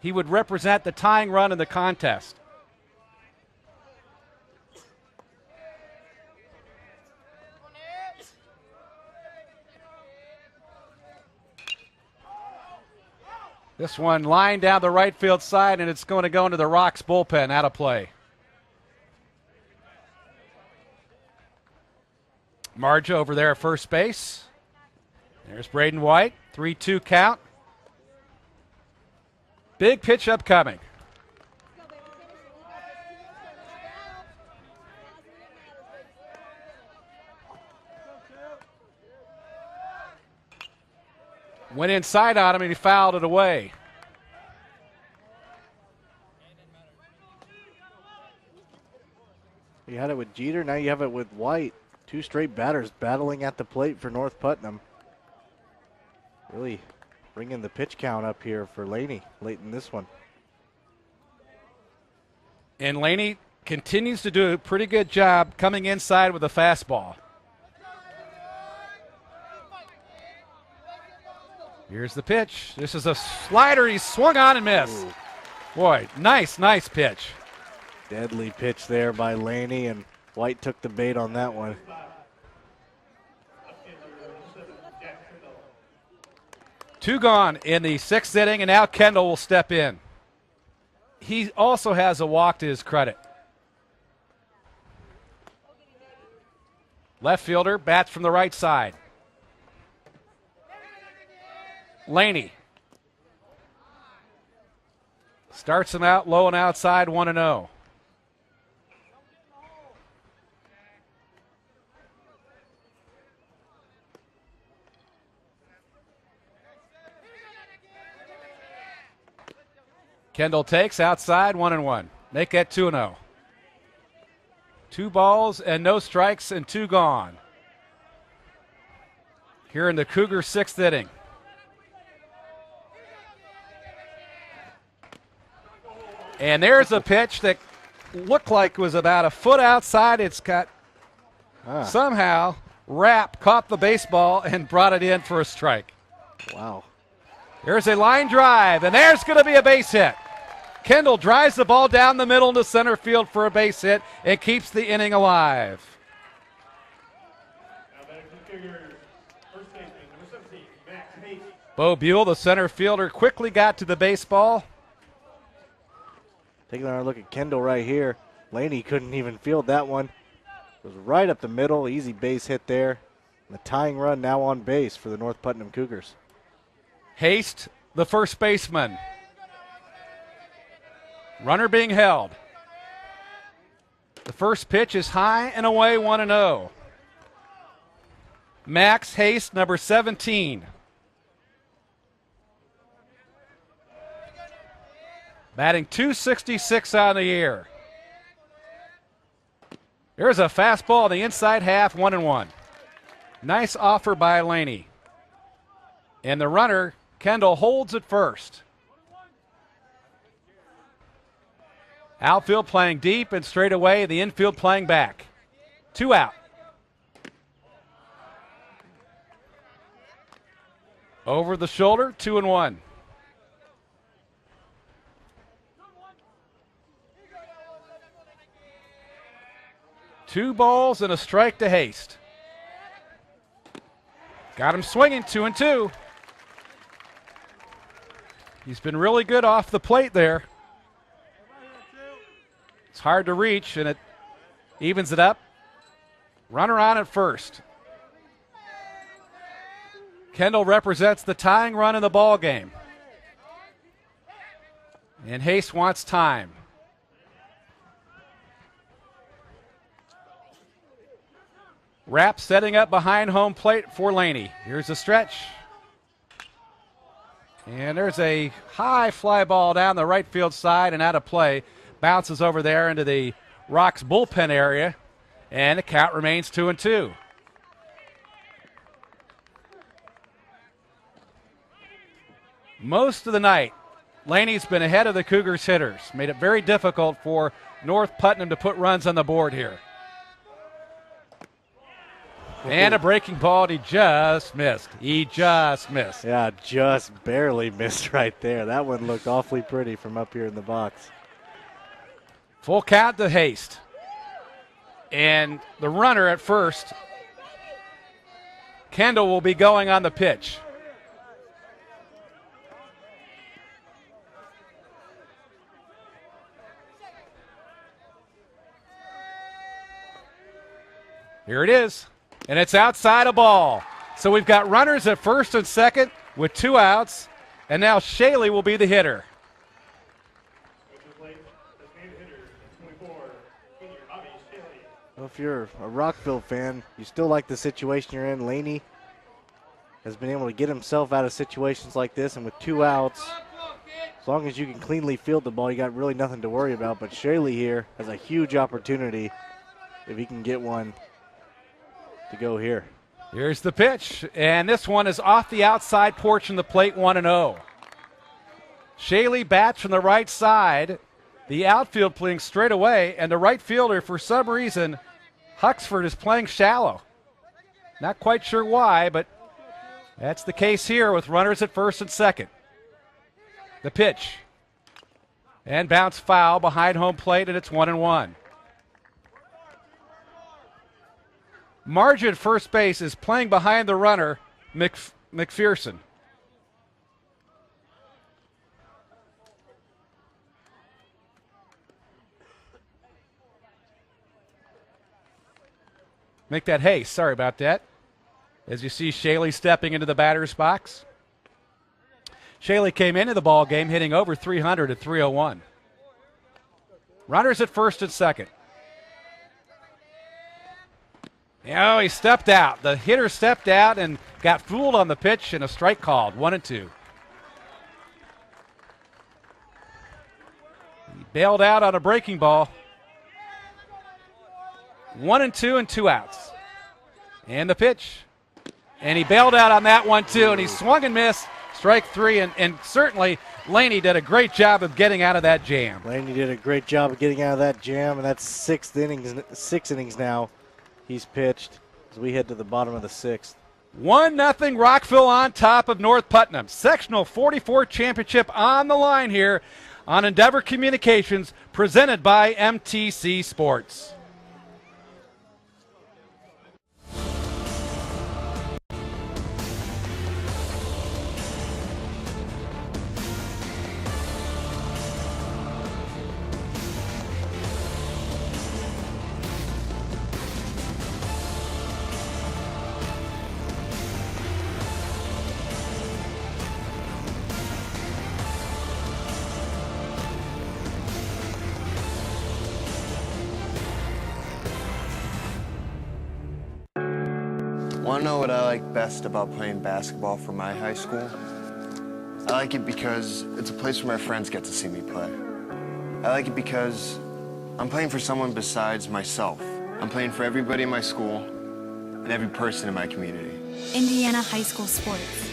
He would represent the tying run in the contest. This one lined down the right field side, and it's going to go into the Rocks bullpen, out of play. Marja over there at first base. There's Braden White, 3-2 count. Big pitch upcoming. Went inside on him and he fouled it away. You had it with Jeter, now you have it with White. Two straight batters battling at the plate for North Putnam. Really bringing the pitch count up here for Laney late in this one. And Laney continues to do a pretty good job coming inside with a fastball. Here's the pitch. This is a slider. He swung on and missed. Ooh. Boy, nice pitch. Deadly pitch there by Laney, and White took the bait on that one. Two gone in the sixth inning, and now Kendall will step in. He also has a walk to his credit. Left fielder bats from the right side. Laney starts him out low and outside, 1-0. Kendall takes outside, 1-1. Make that 2-0. 2 balls and no strikes and 2 gone. Here in the Cougar sixth inning. And there's a pitch that looked like was about a foot outside. It's got somehow Rapp caught the baseball and brought it in for a strike. Wow. There's a line drive, and there's going to be a base hit. Kendall drives the ball down the middle into center field for a base hit. It keeps the inning alive. Bo Buell, the center fielder, quickly got to the baseball. Taking another look at Kendall right here. Laney couldn't even field that one. It was right up the middle. Easy base hit there. And the tying run now on base for the North Putnam Cougars. Haste, the first baseman. Runner being held. The first pitch is high and away, 1-0. Max Haste, number 17. Batting .266 on the year. There's a fastball on the inside half, 1-1. Nice offer by Laney. And the runner, Kendall, holds at first. Outfield playing deep and straight away, the infield playing back. 2 out. Over the shoulder, 2-1. Two balls and a strike to Haste. Got him swinging, 2-2. He's been really good off the plate there. It's hard to reach, and it evens it up. Runner on at first. Kendall represents the tying run in the ball game. And Haste wants time. Rapp setting up behind home plate for Laney. Here's the stretch. And there's a high fly ball down the right field side and out of play. Bounces over there into the Rocks bullpen area. And the count remains 2-2. Most of the night, Laney's been ahead of the Cougars hitters. Made it very difficult for North Putnam to put runs on the board here. And a breaking ball, and he just missed. Yeah, just barely missed right there. That one looked awfully pretty from up here in the box. Full count to Haste. And the runner at first, Kendall, will be going on the pitch. Here it is, and it's outside a ball. So we've got runners at first and second with 2 outs, and now Shaley will be the hitter. Well, if you're a Rockville fan, you still like the situation you're in. Laney has been able to get himself out of situations like this, and with 2 outs, as long as you can cleanly field the ball, you got really nothing to worry about. But Shaley here has a huge opportunity if he can get one to go here. Here's the pitch, and this one is off the outside porch from the plate, 1-0. Shaley bats from the right side, the outfield playing straight away, and the right fielder, for some reason, Huxford, is playing shallow. Not quite sure why, but that's the case here with runners at first and second. The pitch, and bounce foul behind home plate, and it's 1-1. Margin first base is playing behind the runner, McPherson. Make that haste. Sorry about that. As you see Shaley stepping into the batter's box. Shaley came into the ball game hitting over 300 at 301. Runners at first and second. Oh, he stepped out. The hitter stepped out and got fooled on the pitch, and a strike called, 1-2. He bailed out on a breaking ball. 1-2 and 2 outs. And the pitch. And he bailed out on that one, too, and he swung and missed. Strike 3, and certainly Laney did a great job of getting out of that jam. Laney did a great job of getting out of that jam, and that's 6 innings now. He's pitched as we head to the bottom of the 6th. 1-0 Rockville on top of North Putnam. Sectional 44 championship on the line here on Endeavor Communications, presented by MTC Sports. Want to know what I like best about playing basketball for my high school? I like it because it's a place where my friends get to see me play. I like it because I'm playing for someone besides myself. I'm playing for everybody in my school and every person in my community. Indiana high school sports.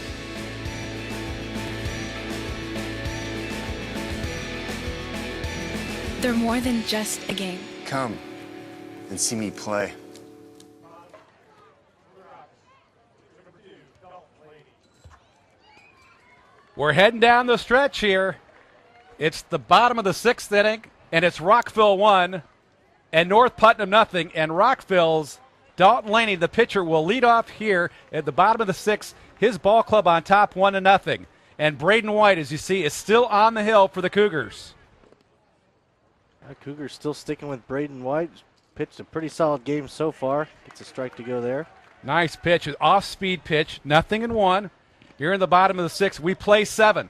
They're more than just a game. Come and see me play. We're heading down the stretch here. It's the bottom of the 6th inning, and it's Rockville 1 and North Putnam 0. And Rockville's Dalton Laney, the pitcher, will lead off here at the bottom of the 6th. His ball club on top, 1-0. And Braden White, as you see, is still on the hill for the Cougars. Cougars still sticking with Braden White. Pitched a pretty solid game so far. Gets a strike to go there. Nice pitch, an off-speed pitch, 0-1. Here in the bottom of the 6th, we play 7.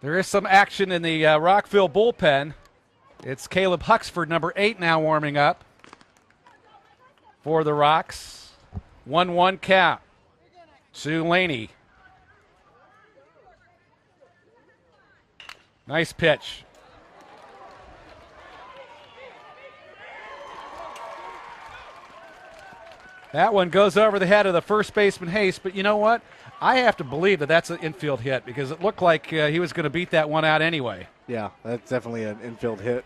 There is some action in the Rockville bullpen. It's Caleb Huxford, number 8, now warming up. for the Rocks. 1-1 count to Laney. Nice pitch. That one goes over the head of the first baseman Hayes, but you know what? I have to believe that that's an infield hit because it looked like he was going to beat that one out anyway. Yeah, that's definitely an infield hit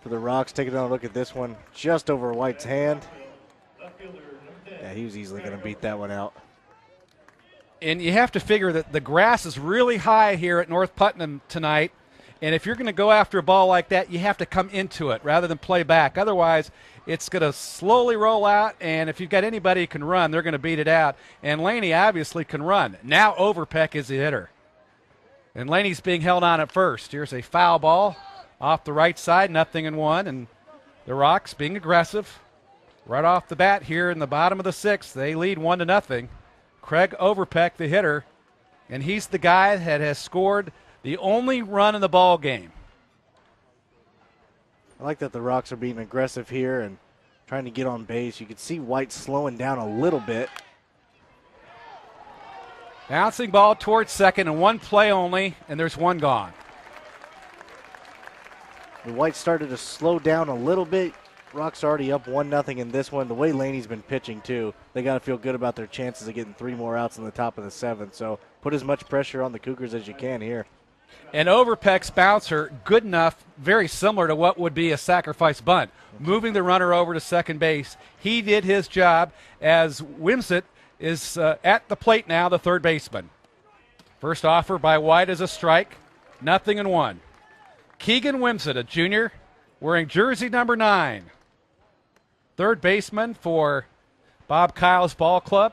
for the Rocks. Taking a look at this one, just over White's hand. Yeah, he was easily going to beat that one out. And you have to figure that the grass is really high here at North Putnam tonight, and if you're going to go after a ball like that, you have to come into it rather than play back. Otherwise, it's going to slowly roll out, and if you've got anybody who can run, they're going to beat it out. And Laney obviously can run. Now Overpeck is the hitter. And Laney's being held on at first. Here's a foul ball off the right side, 0-1, and the Rocks being aggressive. Right off the bat here in the bottom of the sixth, they lead 1-0. Craig Overpeck, the hitter, and he's the guy that has scored the only run in the ball game. I like that the Rocks are being aggressive here and trying to get on base. You can see White slowing down a little bit. Bouncing ball towards second, and one play only, and there's one gone. The White started to slow down a little bit. Rocks already up 1-0 in this one. The way Laney's been pitching, too, they got to feel good about their chances of getting 3 more outs in the top of the 7th. So put as much pressure on the Cougars as you can here. And Overpeck's bouncer, good enough, very similar to what would be a sacrifice bunt, moving the runner over to second base. He did his job as Wimsett is at the plate now, the third baseman. First offer by White is a strike, 0-1. Keegan Wimsett, a junior, wearing jersey number 9. Third baseman for Bob Kyle's ball club.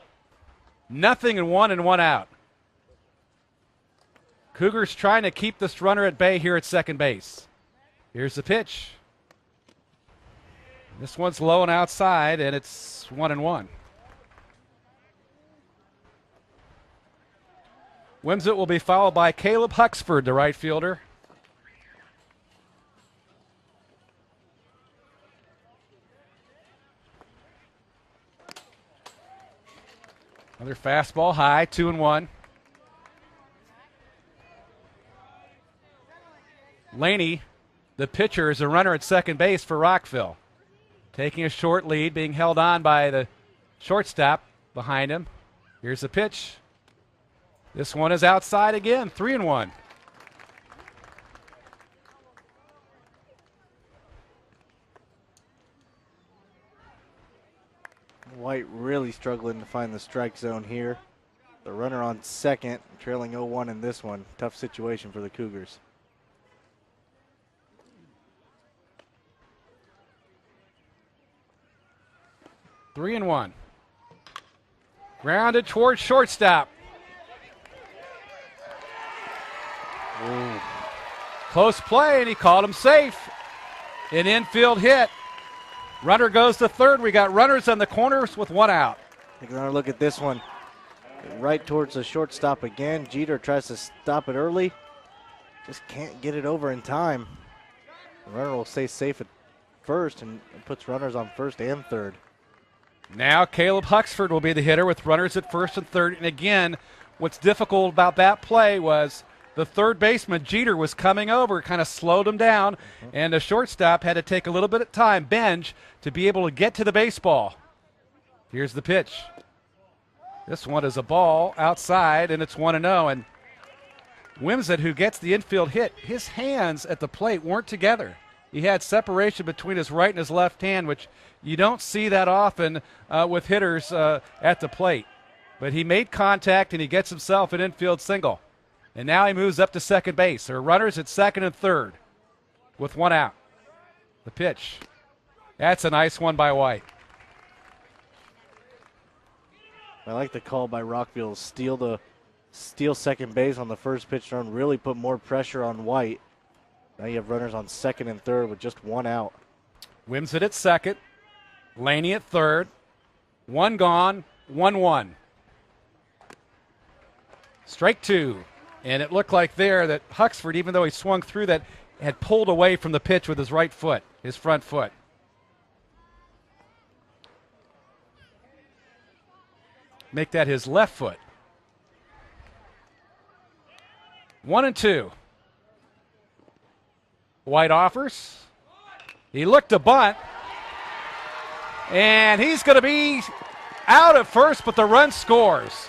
0-1 and 1 out. Cougars trying to keep this runner at bay here at second base. Here's the pitch. This one's low and outside, and it's 1-1. Wimsett will be followed by Caleb Huxford, the right fielder. Another fastball high, 2-1. Laney, the pitcher, is a runner at second base for Rockville. Taking a short lead, being held on by the shortstop behind him. Here's the pitch. This one is outside again, 3-1. White really struggling to find the strike zone here. The runner on second, trailing 0-1 in this one. Tough situation for the Cougars. Three and 1. Grounded towards shortstop. Ooh. Close play, and he called him safe. An infield hit. Runner goes to third. We got runners on the corners with 1 out. Take another look at this one. Right towards the shortstop again. Jeter tries to stop it early. Just can't get it over in time. The runner will stay safe at first and puts runners on first and third. Now Caleb Huxford will be the hitter with runners at first and third. And again, what's difficult about that play was the third baseman, Jeter, was coming over, kind of slowed him down, and the shortstop had to take a little bit of time, Benj, to be able to get to the baseball. Here's the pitch. This one is a ball outside, and it's 1-0. And Wimsett, who gets the infield hit, his hands at the plate weren't together. He had separation between his right and his left hand, which you don't see that often with hitters at the plate. But he made contact, and he gets himself an infield single. And now he moves up to second base. There are runners at second and third with 1 out. The pitch. That's a nice one by White. I like the call by Rockville. Steal second base on the first pitch run. Really put more pressure on White. Now you have runners on second and third with just 1 out. Wimsett at second. Laney at third. 1 gone. 1-1. Strike 2. And it looked like there that Huxford, even though he swung through that, had pulled away from the pitch with his right foot, his front foot. make that his left foot. 1-2. White offers. He looked to bunt. And he's going to be out at first, but the run scores.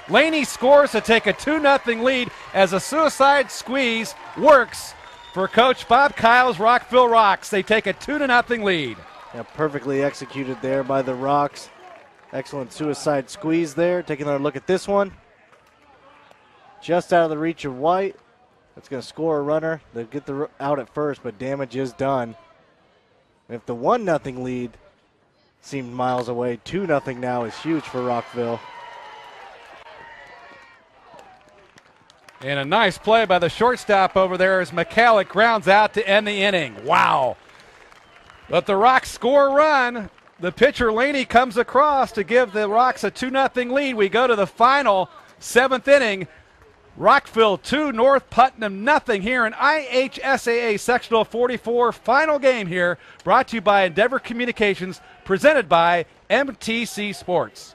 Laney scores to take a 2-0 lead as a suicide squeeze works for Coach Bob Kyle's Rockville Rocks. They take a 2-0 lead. Yeah, perfectly executed there by the Rocks. Excellent suicide squeeze there. Taking another look at this one. Just out of the reach of White. That's going to score a runner. They'll get the out at first, but damage is done. And if the 1-0 lead seemed miles away, 2-0 now is huge for Rockville. And a nice play by the shortstop over there as McCallick grounds out to end the inning. Wow. But the Rocks score a run. The pitcher Laney comes across to give the Rocks a 2-0 lead. We go to the final 7th inning. Rockville 2, North Putnam nothing here in IHSAA Sectional 44 final game here, brought to you by Endeavor Communications, presented by MTC Sports.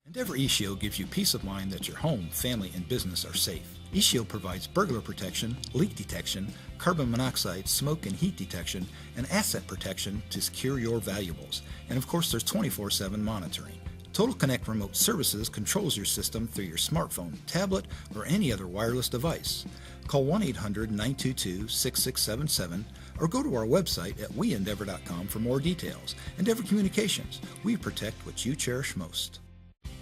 Endeavor eShield gives you peace of mind that your home, family, and business are safe. eShield provides burglar protection, leak detection, carbon monoxide, smoke and heat detection, and asset protection to secure your valuables. And of course, there's 24/7 monitoring. Total Connect Remote Services controls your system through your smartphone, tablet, or any other wireless device. Call 1-800-922-6677 or go to our website at weendeavor.com for more details. Endeavor Communications, we protect what you cherish most.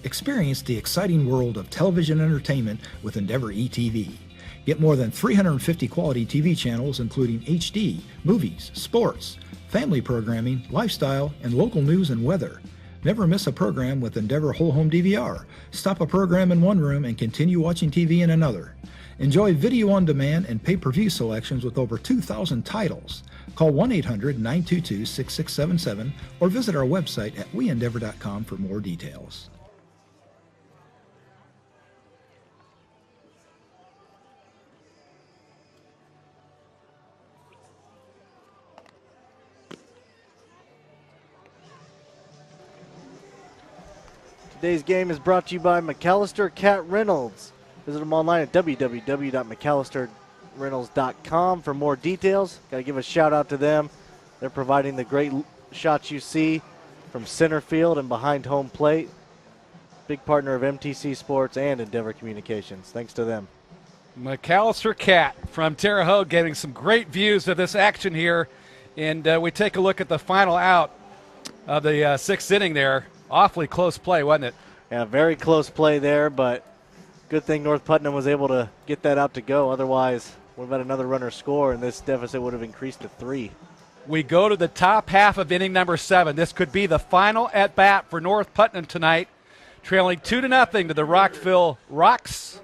Experience the exciting world of television entertainment with Endeavor eTV. Get more than 350 quality TV channels including HD, movies, sports, family programming, lifestyle, and local news and weather. Never miss a program with Endeavor Whole Home DVR. Stop a program in one room and continue watching TV in another. Enjoy video on demand and pay-per-view selections with over 2,000 titles. Call 1-800-922-6677 or visit our website at weendeavor.com for more details. Today's game is brought to you by McAllister Cat Reynolds. Visit them online at www.mcallisterreynolds.com for more details. Got to give a shout out to them. They're providing the great shots you see from center field and behind home plate. Big partner of MTC Sports and Endeavor Communications. Thanks to them. McAllister Cat from Terre Haute getting some great views of this action here. And we take a look at the final out of the 6th inning there. Awfully close play, wasn't it? Yeah, very close play there, but good thing North Putnam was able to get that out to go. Otherwise, would have had another runner score, and this deficit would have increased to 3. We go to the top half of inning number 7. This could be the final at-bat for North Putnam tonight, trailing 2-0 to the Rockville Rocks.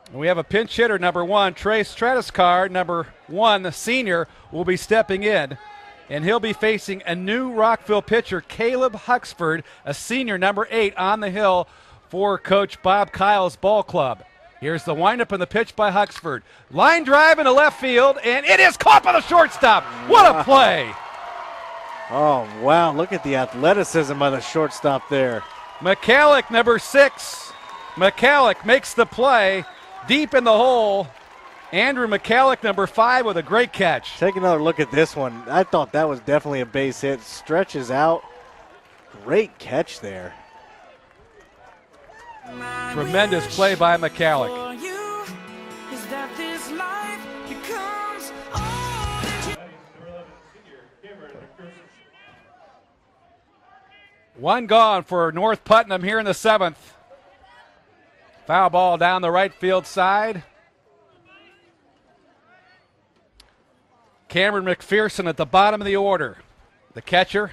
And we have a pinch hitter, number 1, Trey Stratuscar, number 1, the senior, will be stepping in. And he'll be facing a new Rockville pitcher, Caleb Huxford, a senior, number 8, on the hill for Coach Bob Kyle's ball club. Here's the windup and the pitch by Huxford. Line drive into left field, and it is caught by the shortstop. What a play! Oh, wow. Look at the athleticism by the shortstop there. McCallick, number 6. McCallick makes the play deep in the hole. Andrew McCallick, number 5, with a great catch. Take another look at this one. I thought that was definitely a base hit. Stretches out. Great catch there. Tremendous play by McCallick. One gone for North Putnam here in the 7th. Foul ball down the right field side. Cameron McPherson at the bottom of the order. The catcher.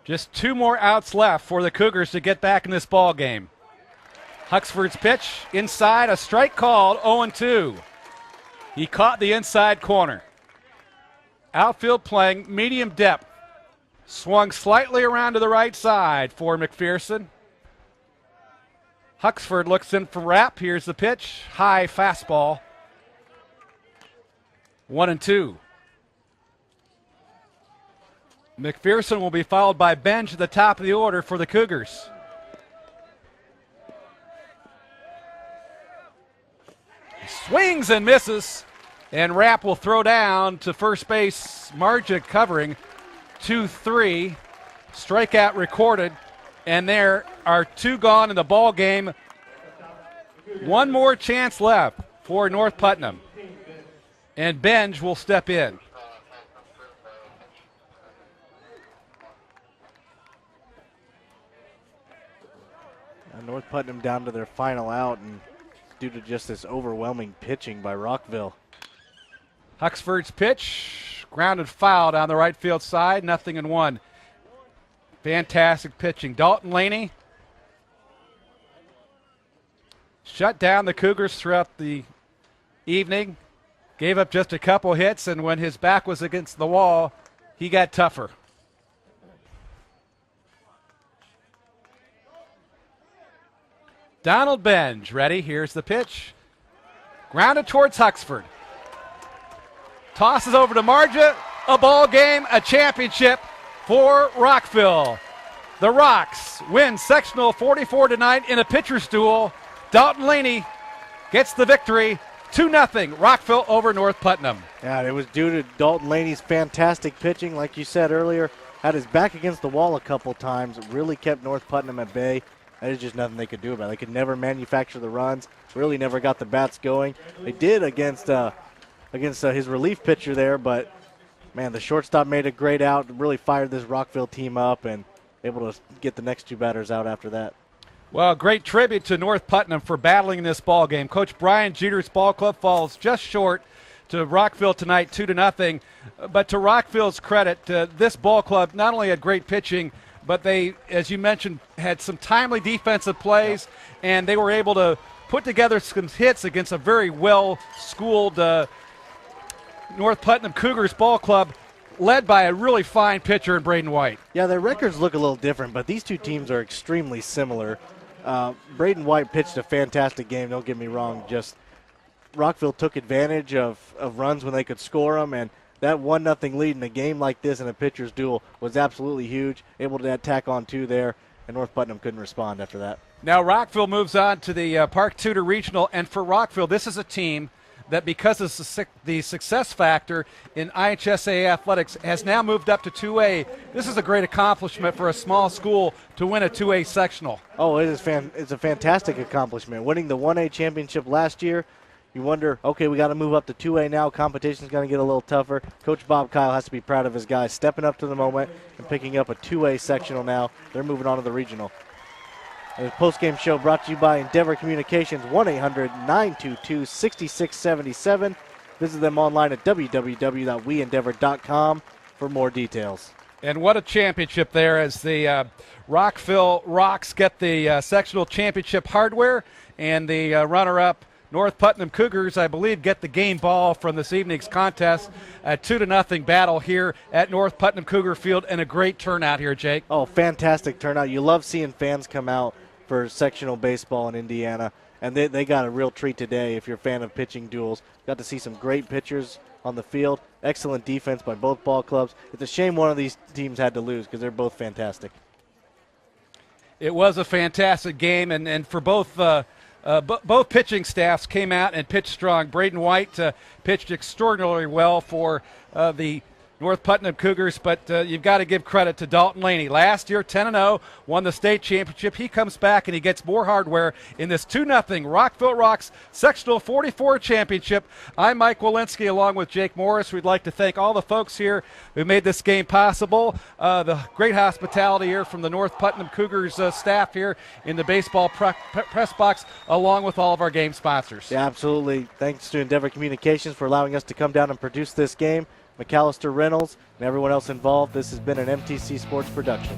Just 2 more outs left for the Cougars to get back in this ball game. Huxford's pitch inside, a strike called, 0-2. He caught the inside corner. Outfield playing medium depth. Swung slightly around to the right side for McPherson. Huxford looks in for wrap. Here's the pitch. High fastball. 1-2. McPherson will be followed by Benj at the top of the order for the Cougars. Swings and misses, and Rapp will throw down to first base. Marja covering 2-3. Strikeout recorded, and there are 2 gone in the ball game. One more chance left for North Putnam, and Benj will step in. North Putnam down to their final out, and due to just this overwhelming pitching by Rockville. Huxford's pitch, grounded foul down the right field side, 0-1. Fantastic pitching. Dalton Laney shut down the Cougars throughout the evening, gave up just a couple hits, and when his back was against the wall, he got tougher. Donald Benj ready. Here's the pitch. Grounded towards Huxford. Tosses over to Marja. A ball game, a championship for Rockville. The Rocks win sectional 44 tonight in a pitcher's duel. Dalton Laney gets the victory. 2-0 Rockville over North Putnam. Yeah, it was due to Dalton Laney's fantastic pitching. Like you said earlier, had his back against the wall a couple times. Really kept North Putnam at bay. There's just nothing they could do about it. They could never manufacture the runs. Really never got the bats going. They did against his relief pitcher there, but man, the shortstop made a great out. Really fired this Rockville team up and able to get the next 2 batters out after that. Well, great tribute to North Putnam for battling in this ball game. Coach Brian Jeter's ball club falls just short to Rockville tonight, 2-0. But to Rockville's credit, this ball club not only had great pitching, but they, as you mentioned, had some timely defensive plays, and they were able to put together some hits against a very well-schooled North Putnam Cougars ball club, led by a really fine pitcher in Braden White. Yeah, their records look a little different, but these two teams are extremely similar. Braden White pitched a fantastic game, don't get me wrong. Just Rockville took advantage of runs when they could score them, and that 1-0 lead in a game like this in a pitcher's duel was absolutely huge. Able to tack on 2 there, and North Putnam couldn't respond after that. Now Rockville moves on to the Park Tudor Regional, and for Rockville, this is a team that, because of the success factor in IHSA athletics, has now moved up to 2A. This is a great accomplishment for a small school to win a 2A sectional. Oh, it's a fantastic accomplishment. Winning the 1A championship last year, you wonder, okay, we got to move up to 2A now. Competition's going to get a little tougher. Coach Bob Kyle has to be proud of his guys stepping up to the moment and picking up a 2A sectional now. They're moving on to the regional. The post-game show brought to you by Endeavor Communications, 1-800-922-6677. Visit them online at www.weendeavor.com for more details. And what a championship there, as the Rockville Rocks get the sectional championship hardware, and the runner-up North Putnam Cougars, I believe, get the game ball from this evening's contest. A 2-0 battle here at North Putnam Cougar Field, and a great turnout here, Jake. Oh, fantastic turnout. You love seeing fans come out for sectional baseball in Indiana, and they got a real treat today if you're a fan of pitching duels. Got to see some great pitchers on the field. Excellent defense by both ball clubs. It's a shame one of these teams had to lose because they're both fantastic. It was a fantastic game, and for both both pitching staffs came out and pitched strong. Braden White pitched extraordinarily well for the North Putnam Cougars, but you've got to give credit to Dalton Laney. Last year, 10-0, won the state championship. He comes back and he gets more hardware in this 2-0 Rockville Rocks Sectional 44 Championship. I'm Mike Walensky along with Jake Morris. We'd like to thank all the folks here who made this game possible. The great hospitality here from the North Putnam Cougars staff here in the baseball press box, along with all of our game sponsors. Yeah, absolutely. Thanks to Endeavor Communications for allowing us to come down and produce this game. McAllister Reynolds and everyone else involved. This has been an MTC Sports production.